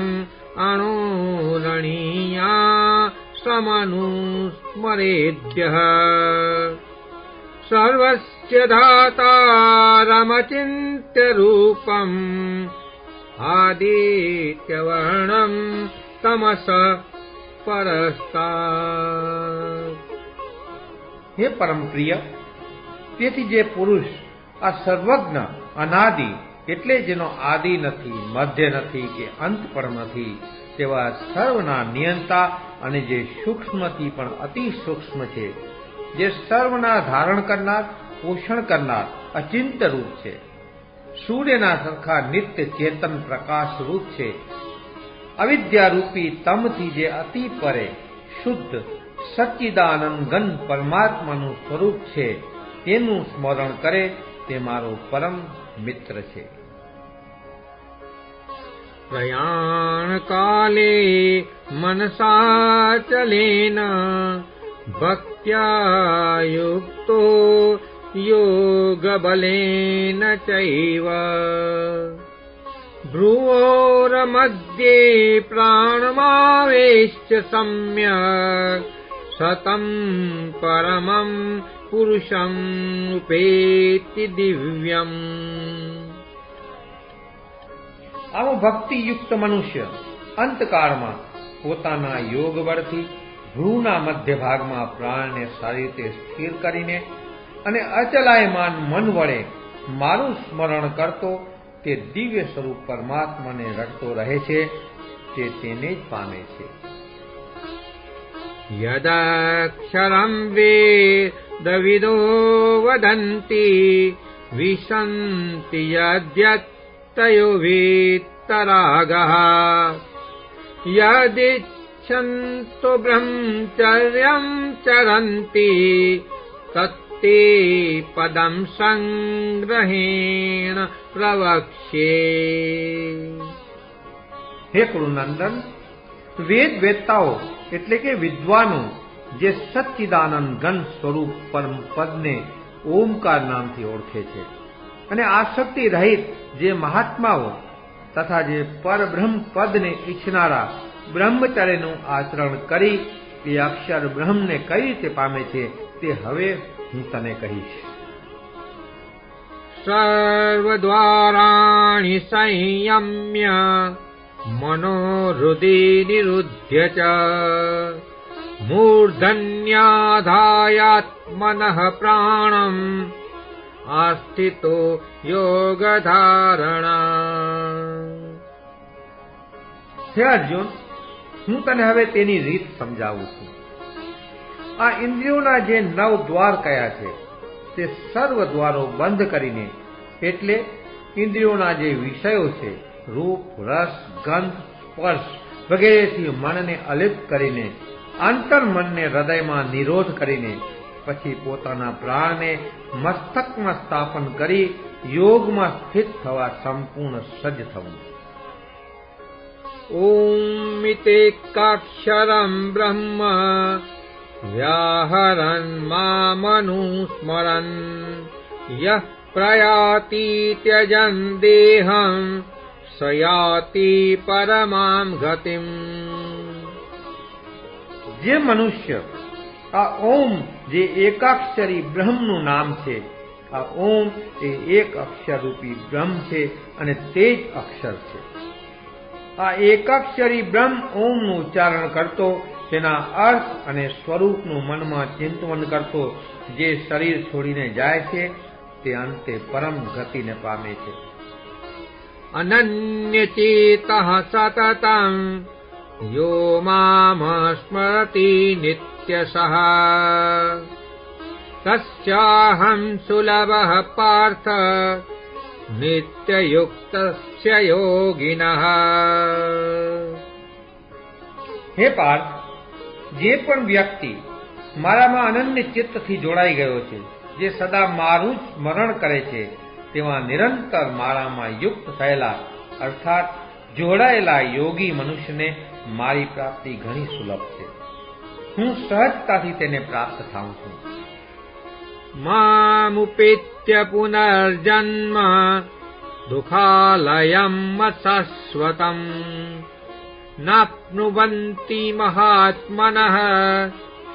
અણોરણીયા સમનુસ્મરેદ્યઃ સર્વસ્ય ધાતારમચિંત્ય રૂપમ આદિત્યવર્ણમ તમસ પરસ્તાત. હે પરમ પ્રિય, તેથી જે પુરુષ આ સર્વજ્ઞ અનાદિ એટલે જેનો આદિ નથી, મધ્ય નથી કે અંત પણ નથી, તેવા સર્વના નિયંતા અને જે સૂક્ષ્મથી પણ અતિ સૂક્ષ્મ છે, જે સર્વના ધારણ કરનાર પોષણ કરનાર અચિંત્ય રૂપ છે, સૂર્યના સરખા નિત્ય ચેતન પ્રકાશ રૂપ છે, અવિદ્યારૂપી તમથી જે અતિ પરે શુદ્ધ સચ્ચિદાનંદ ઘન પરમાત્માનું સ્વરૂપ છે, તેનું સ્મરણ કરે તે મારો પરમ મિત્ર છે. પ્રયાણ કાલે મનસાચલેન ભક્ત્યા યુક્તો યોગ બલેન ચૈવ ભ્રુવોર મધ્યે પ્રાણમાવેશ્ય સમ્યક સતમ પરમં પુરુષમ ઉપેતિ દિવ્યમ. આવો ભક્તિયુક્ત મનુષ્ય અંતકાળમાં પોતાના યોગ બળથી ભ્રૂના મધ્ય ભાગમાં પ્રાણને સારી રીતે સ્થિર કરીને અને અચલાયમાન મન વડે મારું સ્મરણ કરતો તે દિવ્ય સ્વરૂપ પરમાત્માને રટતો રહે છે, તે તેને જ પામે છે. યદક્ષરં વેદવિદો વદન્તિ વિશન્તિ યદ્યતયો વેત્તરાગઃ યદિચ્છન્તો બ્રહ્મચર્યં ચરન્તિ તત્તે પદં સંગ્रहेણ પ્રવક્ષ્યે. હે કુરુનંદન, વેદ વેદતાઓ એટલે કે વિદ્વાનો જે સચ્ચિદાનંદ ઘન સ્વરૂપ પરમ પદને ઓમકાર નામથી ઓળખે છે અને આસક્તિ રહિત જે મહાત્માઓ તથા જે પરબ્રહ્મ પદને ઈચ્છનારા બ્રહ્મચર્યનું આચરણ કરી એ અક્ષર બ્રહ્મને કઈ રીતે પામે છે તે હવે હું તને કહીશ. સર્વદ્વારાણિ સંયમ્ય મનોહૃદિ નિરુધ્ય ચ મૂર્ધન્યાધાયાત્મનઃ પ્રાણમ આસ્થિતો યોગધારણા. હે અર્જુન, હું તને હવે તેની રીત સમજાવું છું. આ ઇન્દ્રિયોના જે 9 દ્વાર કયા છે તે સર્વ દ્વારો બંધ કરીને, એટલે ઇન્દ્રિયોના જે વિષયો છે રૂપ, રસ, ગંધ, સ્પર્શ વગેરેથી મનને અલિપ્ત કરીને, અંતર્મનને હૃદયમાં નિરોધ કરીને, પછી પોતાના પ્રાણને મસ્તકમાં સ્થાપન કરી યોગમાં સ્થિત થવા સંપૂર્ણ સજ્જ થવું. ઓમિતેકાક્ષરં બ્રહ્મ વ્યાહરન મામનુસ્મરન યઃ પ્રયાતિ ત્યજન દેહં સયાતિ પરમામ ગતિમ. જે મનુષ્ય આ ઓમ જે એકાક્ષરી બ્રહ્મનું નામ છે, આ ઓમ એ એક અક્ષર રૂપી બ્રહ્મ છે અને તે જ અક્ષર છે. આ એકાક્ષરી બ્રહ્મ ઓમનું ઉચ્ચારણ કરતો, તેના અર્થ અને સ્વરૂપનું મનમાં ચિંતન કરતો જે શરીર છોડીને જાય છે તે અંતે પરમ ગતિને પામે છે. અનન્યચેતઃ સતતં યો મામ સ્મરતિ નિત્યસઃ તસ્યાહં સુલભઃ પાર્થ નિત્યયુક્તસ્ય યોગિનઃ. હે પાર્થ, જે પણ વ્યક્તિ મારામાં અનન્ય ચિત્તથી જોડાઈ ગયો છે, જે સદા મારું જ સ્મરણ કરે છે, તેવા નિરંતર મારામાં યુક્ત થયેલા અર્થાત જોડાયેલા યોગી મનુષ્યને મારી પ્રાપ્તિ ઘણી સુલભ છે. હું સહજતાથી તેને પ્રાપ્ત થાઉં છું. મામુપેત્ય પુનર્જન્મ દુઃખાલયમ શાશ્વતમ નાપ્નુવન્તિ મહાત્મનઃ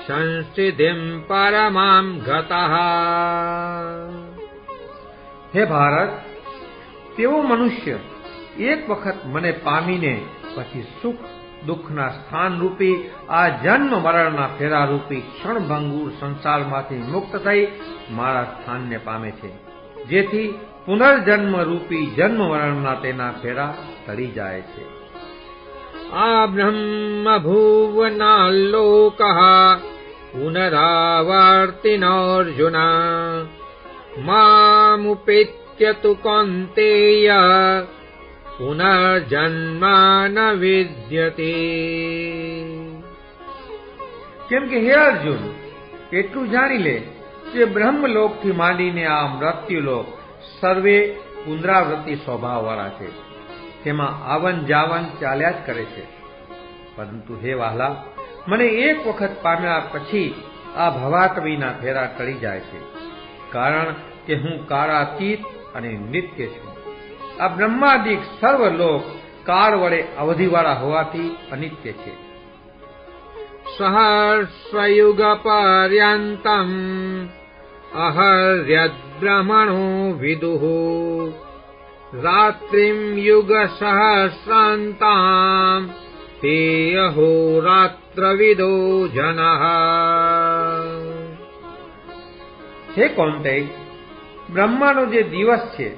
સંસિદ્ધિમ પરમામ ગતઃ. હે ભારત, તેવો મનુષ્ય એક વખત મને પામીને પછી સુખ દુઃખના સ્થાન રૂપી આ જન્મ મરણના ફેરા રૂપી ક્ષણભંગુર સંસારમાંથી મુક્ત થઈ મારા સ્થાનને પામે છે, જેથી પુનર્જન્મ રૂપી જન્મ મરણના તેના ફેરા ટળી જાય છે. આ બ્રહ્મ ભુવના લોકઃ પુનરાવર્તિનોર્જુન મામુપેત્ય તુ કૌન્તેય પુનર્જન્મ ન વિદ્યતે. કેમ કે હે અર્જુન, એટલું જાણી લે કે બ્રહ્મલોકથી માંડીને આ મૃત્યુલોક સર્વે પુનરાવૃત્તિ સ્વભાવવાળા છે, તેમાં આવન જાવન ચાલ્યા જ કરે છે. પરંતુ હે વહાલા, મને એક વખત પામ્યા પછી આ ભવાટવીના ફેરા ટળી જાય છે, કારણ કે હું કાળાતીત અને નિત્ય છું. આ બ્રહ્માદિક સર્વ લોક કાળ વડે અવધિવાળા હોવાથી અનિત્ય છે. સહસ્રયુગ પર્યંતમ અહર્યદ્બ્રહ્મણો વિદુઃ રાત્રિમ યુગ સહસ્રાંતામ તે અહોરાત્રવિદો જનઃ. હે કૌંતેય, બ્રહ્માનો જે દિવસ છે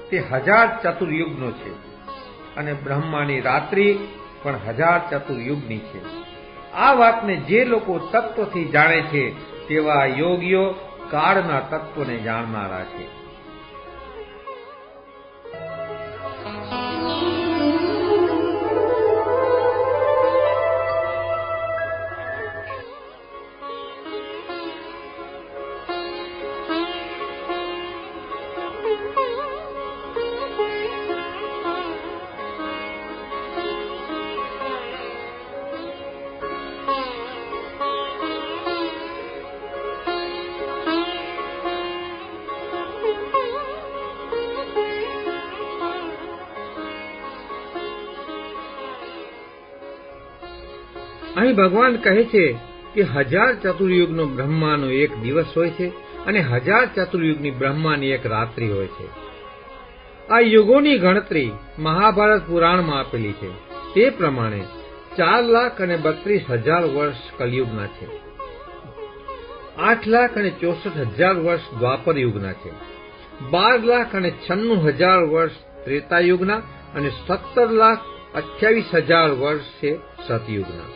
તે 1000 ચતુર્યુગનો છે અને બ્રહ્માની રાત્રિ પણ 1000 ચતુર્યુગની છે. આ વાતને જે લોકો તત્વથી જાણે છે તેવા યોગીઓ કાળના તત્વને જાણનારા છે. અહીં ભગવાન કહે છે કે 1000 ચતુર્યુગનો બ્રહ્માનો એક દિવસ હોય છે અને 1000 ચતુર્યુગની બ્રહ્માની એક રાત્રિ હોય છે. આ યુગોની ગણતરી મહાભારત પુરાણમાં આપેલી છે. તે પ્રમાણે 4,32,000 વર્ષ કલયુગના છે, 8,64,000 વર્ષ દ્વાપર યુગના છે, 12,96,000 વર્ષ ત્રેતાયુગના અને 17,28,000 વર્ષ છે સતયુગના.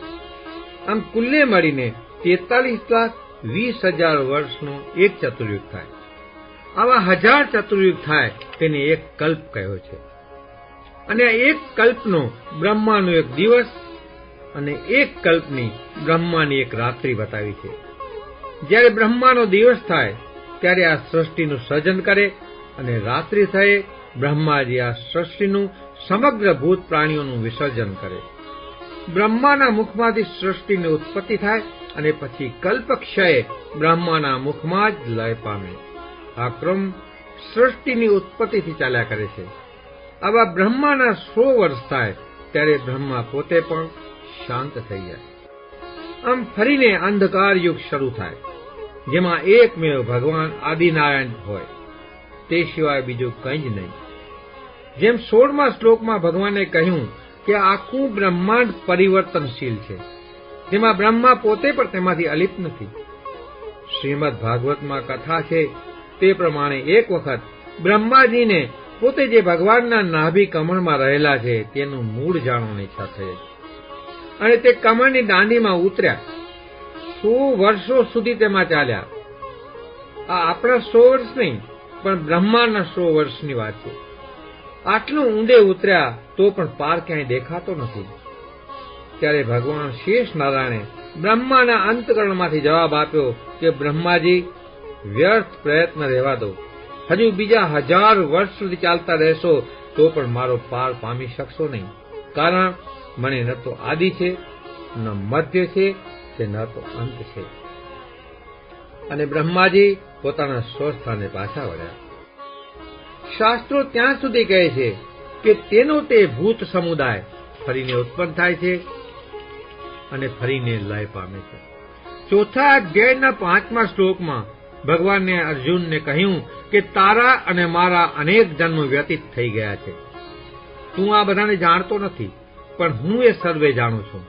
આમ કુલ્લે મળીને 43,20,000 વર્ષનો એક ચતુર્યુગ થાય. આવા 1000 ચતુર્યુગ થાય તેને એક કલ્પ કહ્યો છે. અને આ એક કલ્પનો બ્રહ્માનો એક દિવસ અને એક કલ્પની બ્રહ્માની એક રાત્રિ બતાવી છે. જ્યારે બ્રહ્માનો દિવસ થાય ત્યારે આ સૃષ્ટિનું સર્જન કરે અને રાત્રિ થયે બ્રહ્માજી આ સૃષ્ટિનું સમગ્ર ભૂત પ્રાણીઓનું વિસર્જન કરે. બ્રહ્માના મુખમાંથી સૃષ્ટિની ઉત્પત્તિ થાય અને પછી કલ્પક્ષયે બ્રહ્માના મુખમાં જ લય પામે. આ ક્રમ સૃષ્ટિની ઉત્પત્તિથી ચાલ્યા કરે છે. આવા બ્રહ્માના 100 વર્ષ થાય ત્યારે બ્રહ્મા પોતે પણ શાંત થઈ જાય. આમ ફરીને અંધકાર યુગ શરૂ થાય, જેમાં એકમેવ ભગવાન આદિનારાયણ હોય, તે સિવાય બીજું કંઈ જ નહીં. જેમ 16મા શ્લોકમાં ભગવાને કહ્યું કે આખું બ્રહ્માંડ પરિવર્તનશીલ છે, જેમાં બ્રહ્મા પોતે પણ તેમાંથી અલિપ્ત નથી. શ્રીમદ ભાગવતમાં કથા છે તે પ્રમાણે એક વખત બ્રહ્માજીને પોતે જે ભગવાનના નાભી કમળમાં રહેલા છે તેનું મૂળ જાણવાની ઈચ્છા થઈ અને તે કમળની દાંડીમાં ઉતર્યા. 100 વર્ષો સુધી તેમાં ચાલ્યા. આ આપણા 100 વર્ષ નહીં, પણ બ્રહ્માના 100 વર્ષની વાત છે. આટલું ઊંડે ઉતર્યા તો પણ પાર ક્યાંય દેખાતો નથી. ત્યારે ભગવાન શેષ નારાયણે બ્રહ્માના અંતકરણમાંથી જવાબ આપ્યો કે બ્રહ્માજી, વ્યર્થ પ્રયત્ન રહેવા દો. હજુ બીજા 1000 વર્ષ સુધી ચાલતા રહેશો તો પણ મારો પાર પામી શકશો નહીં, કારણ મને ન તો આદિ છે, ન મધ્ય છે, કે ન તો અંત છે. અને બ્રહ્માજી પોતાના સ્વસ્થાને પાછા વળ્યા. શાસ્ત્રો ત્યાં સુધી કહે છે કે તેનો તે ભૂત સમુદાય ફરીને ઉત્પન્ન થાય છે અને ફરીને લય પામે છે. 4થા અધ્યાયના 5મા શ્લોકમાં ભગવાને અર્જુનને કહ્યું કે તારા અને મારા અનેક જન્મ વ્યતીત થઈ ગયા છે. તું આ બધાને જાણતો નથી, પણ હું એ સર્વે જાણું છું.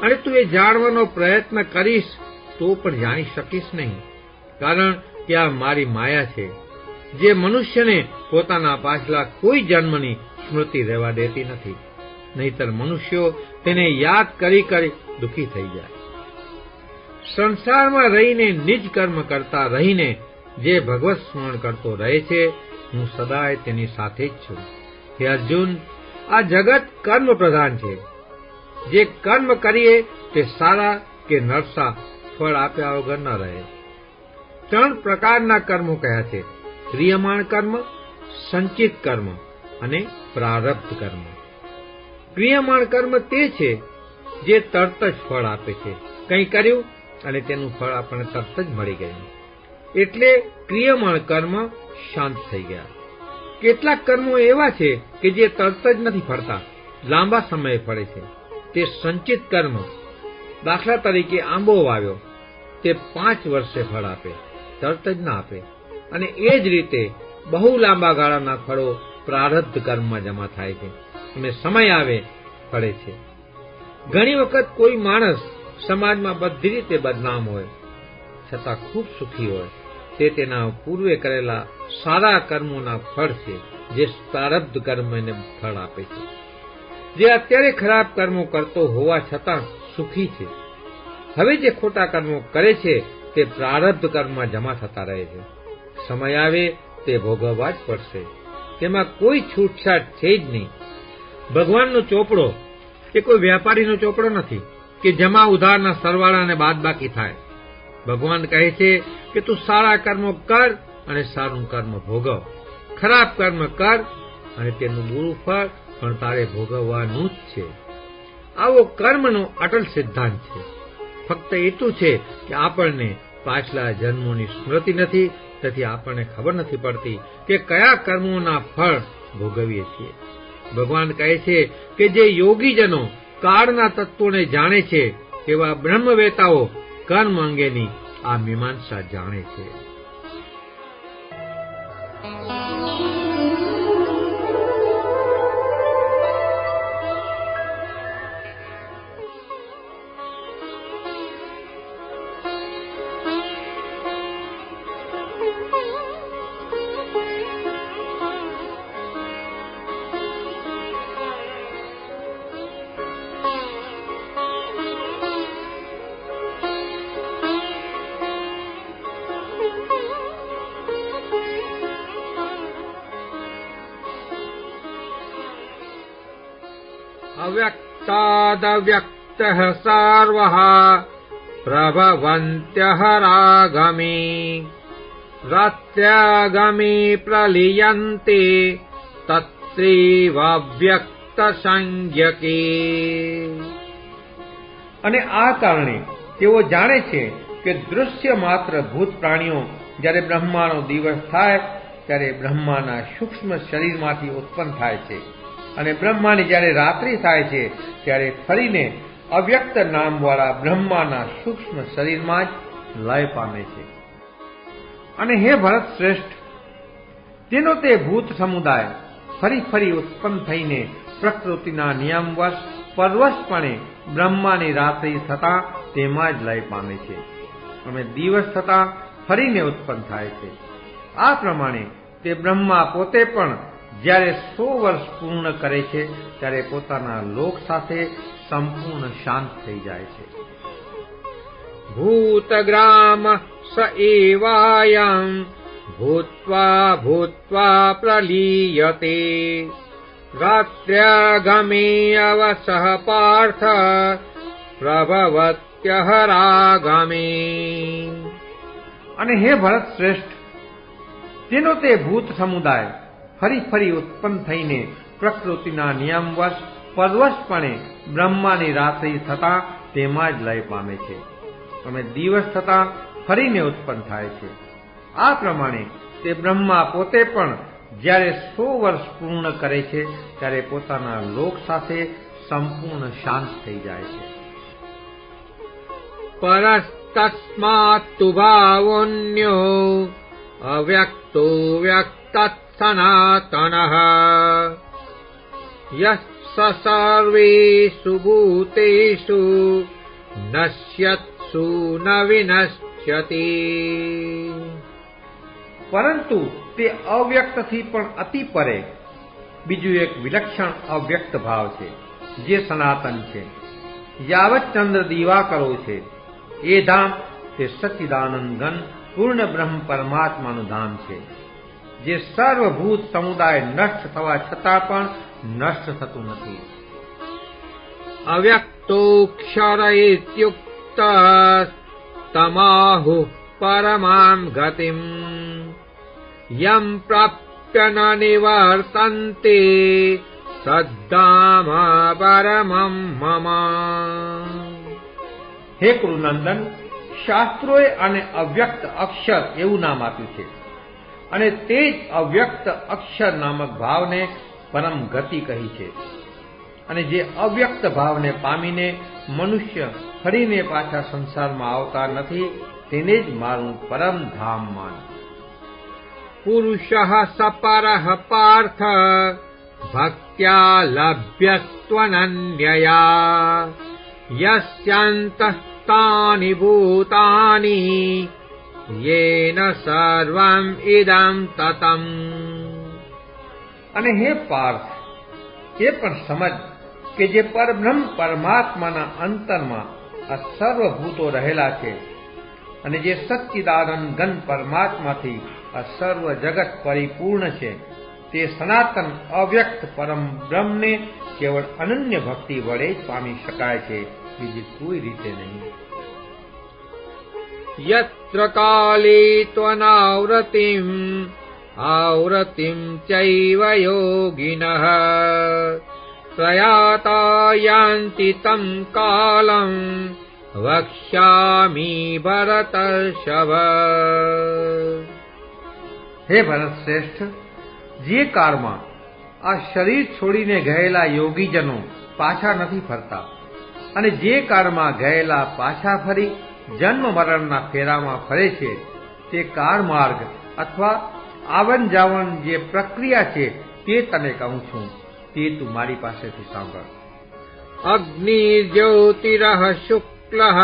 અને તું એ જાણવાનો પ્રયત્ન કરીશ તો પણ જાણી શકીશ નહીં, કારણ કે આ મારી માયા છે, જે મનુષ્યને પોતાના પાછલા કોઈ જન્મની સ્મૃતિ રહેવા દેતી નથી. નહીતર મનુષ્યો તેને યાદ કરી કરી દુઃખી થઈ જાય. સંસારમાં રહીને નિજ કર્મ કરતા રહીને જે ભગવત સ્મરણ કરતો રહે છે, હું સદાય તેની સાથે જ છું. હે અર્જુન, આ જગત કર્મ પ્રધાન છે. જે કર્મ કરીએ તે સારા કે નરસા ફળ આપ્યા વગર ન રહે. 3 પ્રકારના કર્મો કહ્યા છે: ક્રિયમાણ કર્મ, સંચિત કર્મ અને પ્રારબ્ધ કર્મ. ક્રિયમાણ કર્મ તે છે જે તરત જ ફળ આપે છે. કંઈ કર્યું અને તેનું ફળ આપણને તરત જ મળી ગયું, એટલે ક્રિયમાણ કર્મ શાંત થઈ ગયા. કેટલાક કર્મો એવા છે કે જે તરત જ નથી ફળતા, લાંબા સમયે ફળે છે. તે સંચિત કર્મ. દાખલા તરીકે આંબો વાવ્યો, તે 5 વર્ષે ફળ આપે. તરત જ ના આપે, અને એ જ રીતે બહુ લાંબા ગાળાના ફળો પ્રારબ્ધ કર્મમાં જમા થાય છે અને સમય આવે ફળે છે. ઘણી વખત કોઈ માણસ સમાજમાં બધી રીતે બદનામ હોય છતાં ખૂબ સુખી હોય, તે તેના પૂર્વે કરેલા સારા કર્મોના ફળ છે, જે પ્રારબ્ધ કર્મ એને ફળ આપે છે. જે અત્યારે ખરાબ કર્મો કરતો હોવા છતાં સુખી છે, હવે જે ખોટા કર્મો કરે છે તે પ્રારબ્ધ કર્મમાં જમા થતા રહે છે. સમય આવે તે ભોગવવા જ પડશે, તેમાં કોઈ છૂટછાટ છે જ નહીં. ભગવાનનો ચોપડો એ કોઈ વેપારીનો ચોપડો નથી કે જમા ઉધારના સરવાળા અને બાદબાકી થાય. ભગવાન કહે છે કે તું સારા કર્મો કર અને સારું કર્મ ભોગવ, ખરાબ કર્મ કર અને તેનું બુરું ફળ પણ તારે ભોગવવાનું જ છે. આવો કર્મનો અટલ સિદ્ધાંત છે. ફક્ત એટલું છે કે આપણને પાછલા જન્મોની સ્મૃતિ નથી, તેથી આપણને ખબર નથી પડતી કે કયા કર્મોના ફળ ભોગવીએ છીએ. ભગવાન કહે છે કે જે યોગીજનો કાળના તત્વોને જાણે છે તેવા બ્રહ્મવેતાઓ કર્મ અંગેની આ મીમાંસા જાણે છે. અવ્યક્તાદવ્યક્તઃ સર્વઃ પ્રભવન્ત્યઃ રાગમે રાત્ર્યાગમે પ્રલીયન્તે તત્રેવાવ્યક્ત સંજ્ઞકે. અને આ કારણે તેઓ જાણે છે કે દૃશ્ય માત્ર ભૂત પ્રાણીઓ જ્યારે બ્રહ્માનો દિવસ થાય ત્યારે બ્રહ્માના સૂક્ષ્મ શરીરમાંથી ઉત્પન્ન થાય છે, અને બ્રહ્માની જ્યારે રાત્રિ થાય છે ત્યારે ફરીને અવ્યક્ત નામવાળા બ્રહ્માના સૂક્ષ્મ શરીરમાં જ લય પામે છે. અને હે ભરત શ્રેષ્ઠ, તેનો તે ભૂત સમુદાય ફરી ફરી ઉત્પન્ન થઈને પ્રકૃતિના નિયમવશ પરવશપણે બ્રહ્માની રાત્રિ થતાં તેમાં જ લય પામે છે, અને દિવસ થતાં ફરીને ઉત્પન્ન થાય છે. આ પ્રમાણે તે બ્રહ્મા પોતે પણ જ્યારે 100 વર્ષ પૂર્ણ કરે છે ત્યારે પોતાના લોક સાથે સંપૂર્ણ શાંત થઈ જાય છે. ભૂતગ્રામ સ એવાયં ભૂત્વા ભૂત્વા પ્રલીયતે રાત્ર્યાગમે અવસઃ પાર્થ પ્રભવત્યઃ રાગમે. અને હે ભરત શ્રેષ્ઠ, તેનો તે ભૂત સમુદાય ફરી ફરી ઉત્પન્ન થઈને પ્રકૃતિના નિયમવશ પરવશપણે બ્રહ્માની રાત્રિ થતાં તેમાં જ લય પામે છે, અને દિવસ થતાં ફરીને ઉત્પન્ન થાય છે. આ પ્રમાણે તે બ્રહ્મા પોતે પણ જ્યારે 100 વર્ષ પૂર્ણ કરે છે ત્યારે પોતાના લોક સાથે સંપૂર્ણ શાંત થઈ જાય છે. પરસ્તસ્માત્તુ ભાવોન્યો અવ્યક્તો વ્યક્તઃ સનાતનઃ યસ્ સર્વેષુ ભૂતેષુ નશ્યત્સુ ન વિનશ્યતિ. પરંતુ તે અવ્યક્તથી પણ અતિ પરે બીજું એક વિલક્ષણ અવ્યક્ત ભાવ છે, જે સનાતન છે. યાવત ચંદ્ર દિવાકરો છે એ ધામ તે સચ્ચિદાનંદ ઘન પૂર્ણ બ્રહ્મ પરમાત્માનું ધામ છે, જે સર્વભૂત સમુદાય નષ્ટ થવા છતાં પણ નષ્ટ થતું નથી. અવ્યક્તોક્ષર ઇત્યુક્ત તમાહુ પરમાં ગતિમ યમ પ્રાપ્ય ન નિવર્તન્તે સદ્ધામ પરમં મમ. હે કુરુનંદન, શાસ્ત્રોએ આને અવ્યક્ત અક્ષર એવું નામ આપ્યું છે, અને તે જ અવ્યક્ત અક્ષર નામક ભાવને પરમ ગતિ કહી છે. અને જે અવ્યક્ત ભાવને પામીને મનુષ્ય ફરીને પાછા સંસારમાં આવતા નથી તેને જ મારું પરમ ધામ માન. પુરુષઃ સપરઃ પાર્થ ભક્ત્યા લભ્યસ્ત્વનન્યયા યસ્યાંતઃ ભૂતાની યેન સર્વં ઇદં તતં. અને હે પાર્થ, એ પણ સમજ કે જે પરબ્રહ્મ પરમાત્માના અંતરમાં આ સર્વભૂતો રહેલા છે અને જે સચ્ચિદાનંદ ઘન પરમાત્માથી આ સર્વ જગત પરિપૂર્ણ છે, તે સનાતન અવ્યક્ત પરમ બ્રહ્મને કેવળ અનન્ય ભક્તિ વડે જ પામી શકાય છે, બીજી કોઈ રીતે નહીં. યત્ર કાલે ત્વનાવૃતિમ આવૃતિમ ચૈવ યોગિનઃ પ્રયાતા યાન્તિ તમ કાલં વક્ષ્યામિ ભરતર્ષભ. હે ભરત શ્રેષ્ઠ, જે કાળમાં આ શરીર છોડીને ગયેલા યોગીજનો પાછા નથી ફરતા અને જે કાળમાં ગયેલા પાછા ફરી જન્મ મરણના ફેરામાં ફરે છે, તે કાળ માર્ગ અથવા આવન જાવન જે પ્રક્રિયા છે તે તને કહું છું, તે તું મારી પાસેથી સાંભળ. અગ્નિર્જ્યોતિરઃ શુક્લઃ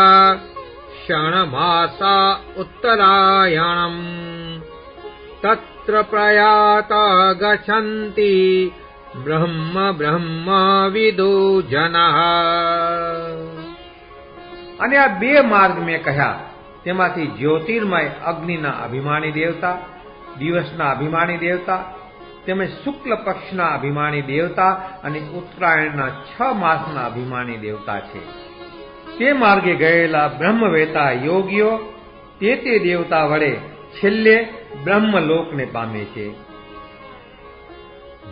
ક્ષણમાસા ઉત્તરાયણમ તત્ર પ્રયાતા ગચ્છન્તિ બ્રહ્મ બ્રહ્મ વિદો જનઃ. અને આ બે માર્ગ મેં કહ્યા, તેમાંથી જ્યોતિર્મય અગ્નિના અભિમાની દેવતા, દિવસના અભિમાની દેવતા, તેમજ શુક્લ પક્ષના અભિમાની દેવતા અને ઉત્તરાયણના 6 માસના અભિમાની દેવતા છે. તે માર્ગે ગયેલા બ્રહ્મવેતા યોગીઓ તે દેવતા વડે છેલ્લે બ્રહ્મલોકને પામે છે.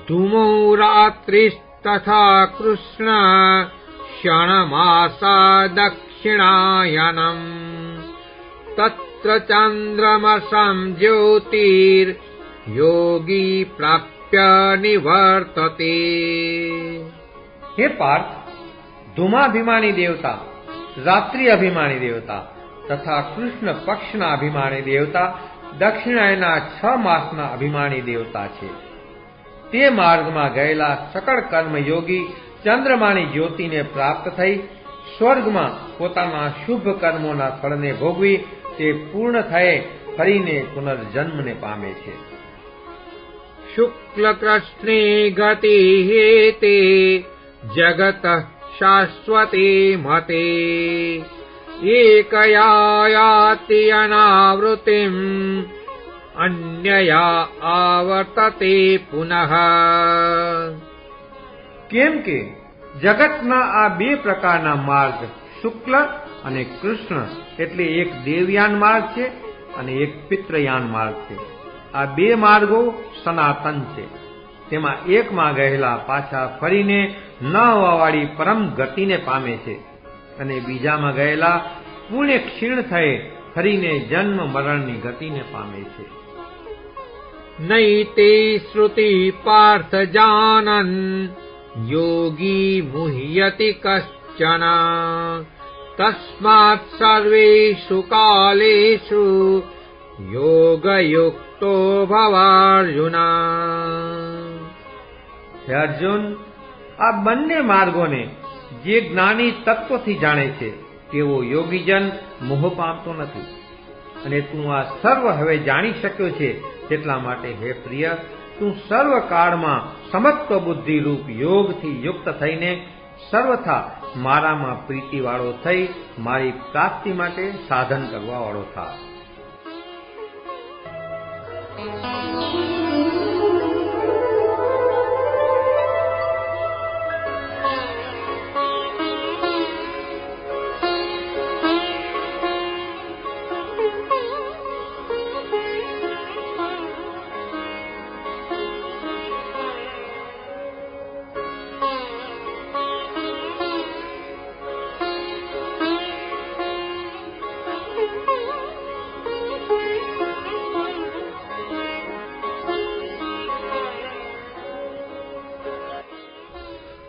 ધૂમો રાત્રિસ્તથા કૃષ્ણ ક્ષણમાસા દક્ષિણાયનમ તત્ર ચંદ્રમસં જ્યોતિર યોગી પ્રાપ્ય નિવર્તતે. હે પાર્થ, ધૂમાભિમાની દેવતા, રાત્રિ અભિમાની દેવતા તથા કૃષ્ણ પક્ષના અભિમાની દેવતા દક્ષિણાયના 6 માસના અભિમાની દેવતા છે. તે માર્ગમાં ગયેલા સકળ કર્મયોગી ચંદ્રમાની જ્યોતિને પ્રાપ્ત થઈ સ્વર્ગમાં પોતાના શુભ કર્મોના ફળને ભોગવી તે પૂર્ણ થયે ફરીને પુનર્જન્મને પામે છે. શુક્લ કૃષ્ણે ગતિ હેતે જગત શાશ્વતે મતે એકયા યાતિ અનાવૃતિમ અન્યયા આવર્તતે પુનઃ. કેમ કે જગતના આ બે પ્રકારના માર્ગ શુક્લ અને કૃષ્ણ એટલે એક દેવયાન માર્ગ છે અને એક પિતૃયાન માર્ગ છે. આ બે માર્ગો સનાતન છે. તેમાં એકમાં ગયેલા પાછા ફરીને ન આવવાવાળી પરમ ગતિને પામે છે અને બીજામાં ગયેલા પુણ્ય ક્ષીણ થયે ફરીને જન્મ મરણની ગતિને પામે છે. નૈતે શ્રુતિ પાર્થ જાનન યોગી મુહ્યતિ કશ્ચન તસ્માત્ સર્વેષુ કાલેષુ યોગયુક્તો ભવાર્જુન. હે અર્જુન, આ બંને માર્ગોને જે જ્ઞાની તત્વથી જાણે છે તેવો યોગીજન મોહ પામતો નથી. અને તું આ સર્વ હવે જાણી શક્યો છે, તેટલા માટે હે પ્રિય, તું સર્વ કાળમાં સમત્વ બુદ્ધિ રૂપ યોગથી યુક્ત થઈને સર્વથા મારામાં પ્રીતિવાળો થઈ મારી પ્રાપ્તિ માટે સાધન કરવા વાળો થા.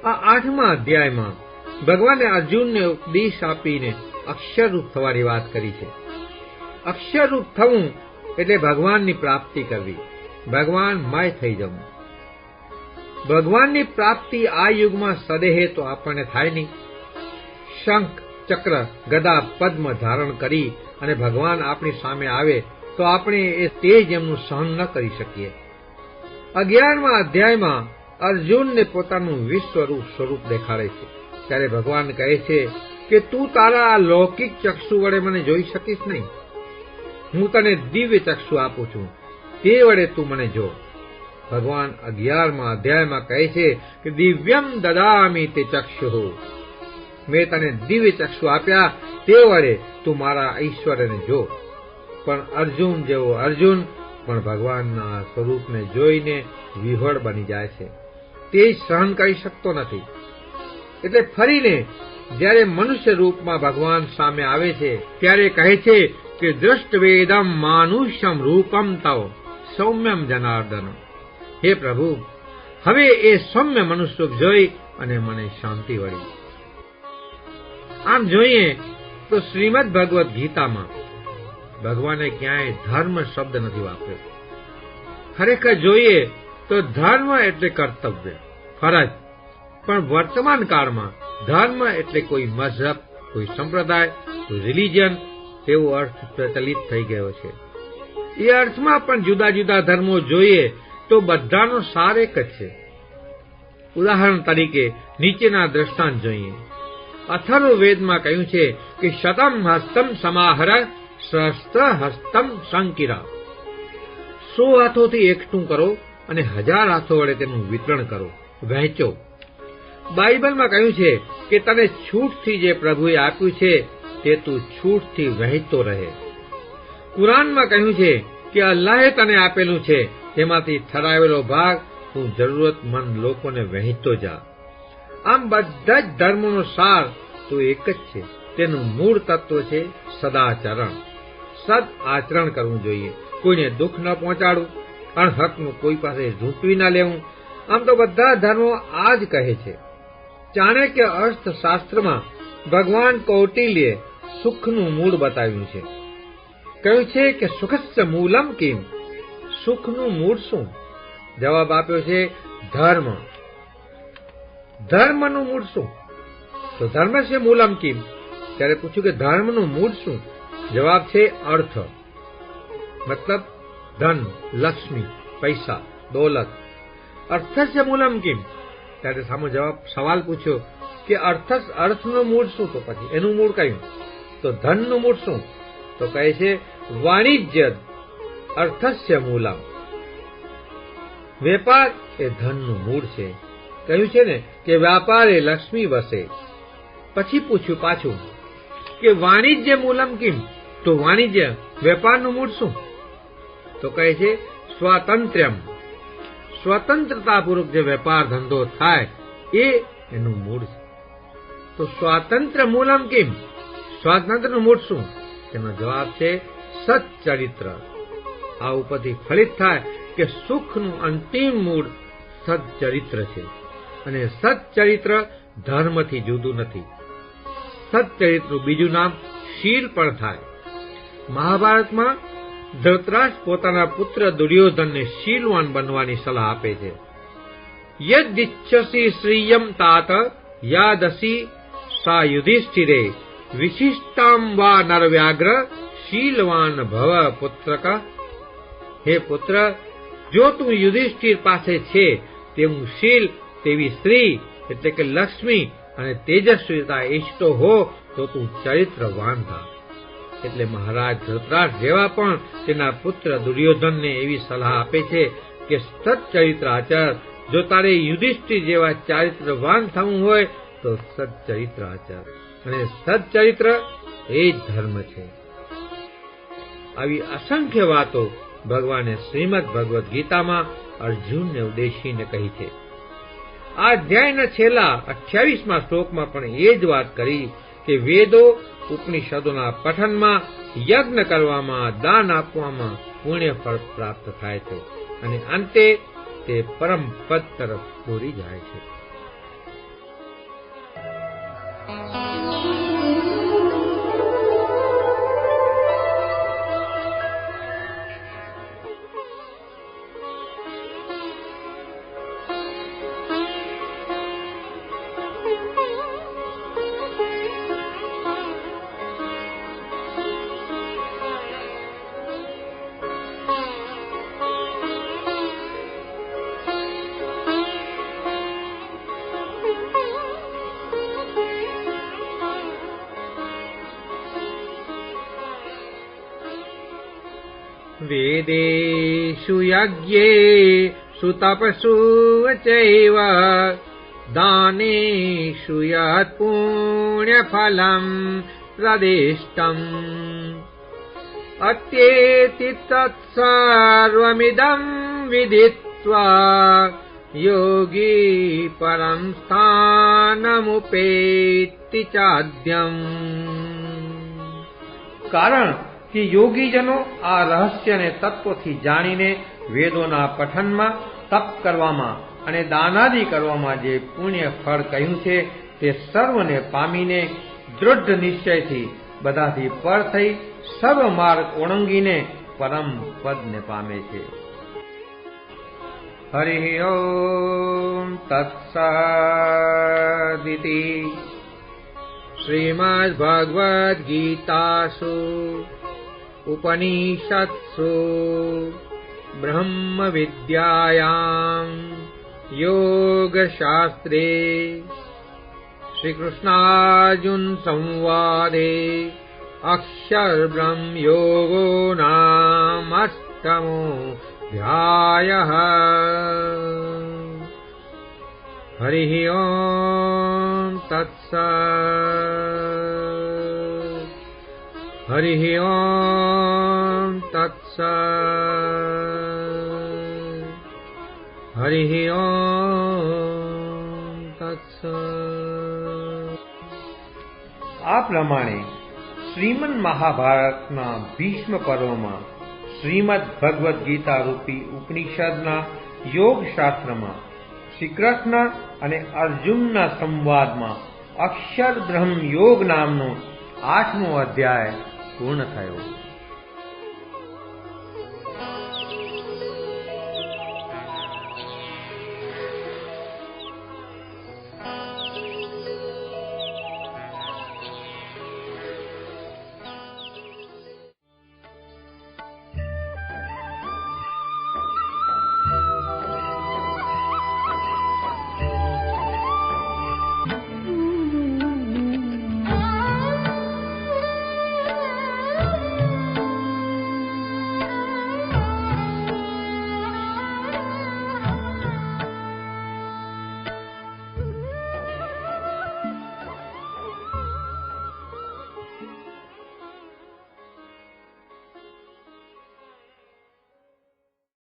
આ 8મા અધ્યાયમાં ભગવાને અર્જુનને ઉપદેશ આપીને અક્ષરરૂપ થવાની વાત કરી છે. અક્ષરરૂપ થવું એટલે ભગવાનની પ્રાપ્તિ કરવી, ભગવાનમય થઈ જવું. ભગવાનની પ્રાપ્તિ આ યુગમાં સદેહે તો આપણને થાય નહીં. શંખ, ચક્ર, ગદા, પદ્મ ધારણ કરી અને ભગવાન આપણી સામે આવે તો આપણે એ તેજ એમનું સહન ન કરી શકીએ. 11મા અધ્યાયમાં અર્જુનને પોતાનું વિશ્વરૂપ સ્વરૂપ દેખાડે છે. ત્યારે ભગવાન કહે છે કે તું તારા આ લૌકિક ચક્ષુ વડે મને જોઈ શકીશ નહીં. હું તને દિવ્ય ચક્ષુ આપું છું, તે વડે તું મને જો. ભગવાન 11મા અધ્યાયમાં કહે છે કે દિવ્યમ દદામિ તે ચક્ષુ, મેં તને દિવ્ય ચક્ષુ આપ્યા, તે વડે તું મારા ઈશ્વરને જો. પણ અર્જુન જેવો અર્જુન પણ ભગવાનના સ્વરૂપને જોઈને વિહવળ બની જાય છે, તે સહન કરી શકતો નથી. એટલે ફરીને જ્યારે મનુષ્ય રૂપમાં ભગવાન સામે આવે છે ત્યારે કહે છે કે દૃષ્ટવેદમ માનુષ્યમ રૂપમ તવ સૌમ્યમ જનાર્દન. હે પ્રભુ, હવે એ સૌમ્ય મનુષ્ય જોઈ અને મને શાંતિ વળી. આમ જોઈએ તો શ્રીમદ ભગવદ્ ગીતામાં ભગવાને ક્યાંય ધર્મ શબ્દ નથી વાપર્યો. ખરેખર જોઈએ તો ધર્મ એટલે કર્તવ્ય, ફરજ. પણ વર્તમાન કાળમાં ધર્મ એટલે કોઈ મઝહબ, કોઈ સંપ્રદાય, કોઈ રિલિજન તેવો અર્થ પ્રચલિત થઈ ગયો છે. એ અર્થમાં પણ જુદા જુદા ધર્મો જોઈએ તો બધાનો સાર એક જ છે. ઉદાહરણ તરીકે નીચેના દ્રષ્ટાંત જોઈએ. અથર્વવેદમાં કહ્યું છે કે શતમ હસ્તમ સમાહર સહસ્ત્ર હસ્તમ સંકિરા. 100 હાથોથી એકઠું કરો અને 1000 હાથો વડે તેનું વિતરણ કરો, વહેંચો. બાઇબલમાં કહ્યું છે કે તને છૂટથી જે પ્રભુએ આપ્યું છે તે તું છૂટથી વહેંચતો રહે. કુરાનમાં કહ્યું છે કે અલ્લાહે તને આપેલું છે તેમાંથી ઠરાવેલો ભાગ તું જરૂરતમંદ લોકોને વહેંચતો જા. આમ બધા જ ધર્મોનો સાર તો એક જ છે. તેનું મૂળ તત્વ છે સદાચરણ. સદ આચરણ કરવું જોઈએ, કોઈને દુઃખ ન પહોંચાડવું, અણહકનું કોઈ પાસે ઝૂંટવી ન લેવું. આમ તો બધા ધર્મો આ જ કહે છે. ચાણક્ય અર્થશાસ્ત્રમાં ભગવાન કૌટિલ્યે સુખનું મૂળ બતાવ્યું છે. કહ્યું છે કે સુખસ્ય મૂલમ કિમ, સુખનું મૂળ શું? જવાબ આપ્યો છે ધર્મ. ધર્મનું મૂળ શું? તો ધર્મસ્ય મૂલમ કિમ. ત્યારે પૂછ્યું કે ધર્મનું મૂળ શું? જવાબ છે અર્થ, મતલબ ધન, લક્ષ્મી, પૈસા, દોલત. અર્થસ્ય મૂલમ કિમ. ત્યારે સામો સવાલ પૂછ્યો કે અર્થનું મૂળ શું? તો પછી એનું મૂળ કયું? તો ધનનું મૂળ શું? તો કહે છે વાણિજ્ય અર્થસ્ય મૂલમ. વેપાર એ ધનનું મૂળ છે. કહ્યું છે ને કે વ્યાપારે લક્ષ્મી વસે. પછી પૂછ્યું પાછું કે વાણિજ્ય મૂલમ કિમ. તો વાણિજ્ય વેપારનું મૂળ શું? તો કહે છે સ્વાતંત્ર્યમ. સ્વતંત્રતાપૂર્વક જે વેપાર ધંધો થાય એ એનું મૂળ છે. તો સ્વાતંત્ર્ય મૂલમ કિમ. સ્વાતંત્ર્યનું મૂળ શું? તેનો જવાબ છે સચ્ચરિત્ર. આ ઉપરથી ફલિત થાય કે સુખનું અંતિમ મૂળ સચ્ચરિત્ર છે અને સચ્ચરિત્ર ધર્મથી જુદું નથી. સચ્ચરિત્રનું બીજું નામ શીલ પણ થાય. મહાભારતમાં ધૃતરાષ્ટ્ર પોતાના પુત્ર દુર્યોધનને શીલવાન બનવાની સલાહ આપે છે. યદિચ્છસી શ્રિયમ તાત યાદસી સા યુધિષ્ઠિરે વિશિષ્ટામ વા નરવ્યાગ્ર શીલવાન ભવ પુત્રક. હે પુત્ર, જો તું યુધિષ્ઠિર પાસે છે તેવું શીલ, તેવી સ્ત્રી એટલે કે લક્ષ્મી અને તેજસ્વીતા ઈચ્છતો હો તો તું ચરિત્રવાન થા. એટલે મહારાજ ધૃતરાષ્ટ્ર જેવા પણ તેના પુત્ર દુર્યોધનને એવી સલાહ આપે છે કે સચ્ચરિત્ર આચર. જો તારે યુધિષ્ઠિર જેવા ચારિત્રવાન થવું હોય તો સચ્ચરિત્ર આચર, અને સચ્ચરિત્ર એ જ ધર્મ છે. આવી અસંખ્ય વાતો ભગવાને શ્રીમદ ભગવદ્ ગીતામાં અર્જુનને ઉદ્દેશીને કહી છે. આ અધ્યાયના છેલ્લા 28મા શ્લોકમાં પણ એ જ વાત કરી કે વેદો, ઉપનિષદોના પઠનમાં, યજ્ઞ કરવામાં, દાન આપવામાં પુણ્ય ફળ પ્રાપ્ત થાય છે અને અંતે તે પરમ પદ તરફ દોરી જાય છે. વેદેષુ યજ્ઞેષુ તપસુ ચૈવ દાનેષુ યત પુણ્યફલમ પ્રદિષ્ટમ અત્યેતિ તત્સર્વમિદં વિદિત્વા યોગી પરમ સ્થાનમુપેતિ ચાદ્યમ. કારણ કે યોગીજનો આ રહસ્યને તત્વથી જાણીને વેદોના પઠનમાં, તપ કરવામાં અને દાનાદિ કરવામાં જે પુણ્ય ફળ કહ્યું છે તે સર્વને પામીને દૃઢ નિશ્ચયથી બધાથી પર થઈ સર્વ માર્ગ ઓળંગીને પરમ પદને પામે છે. હરિ ઓમ તત્સદિતિ. શ્રીમદ્ ભગવદ્ ગીતાસુ ઉપનિષત્સુ બ્રહ્મ વિદ્યાયામ યોગશાસ્ત્રે શ્રી કૃષ્ણાર્જુન સંવાદે અક્ષરબ્રહ્મ યોગો નામ અષ્ટમો ધ્યાયઃ. હરિ ઓમ તત્સત. હરિ ઓમ તત્સત. હરિ ઓમ તત્સત. આ પ્રમાણે શ્રીમન્ મહાભારતના ભીષ્મ પર્વમાં શ્રીમદ્ ભગવદ્ ગીતા રૂપી ઉપનિષદના યોગ શાસ્ત્રમાં શ્રી કૃષ્ણ અને અર્જુનના સંવાદમાં અક્ષર બ્રહ્મ યોગ નામનો 8મો અધ્યાય પૂર્ણ થયો.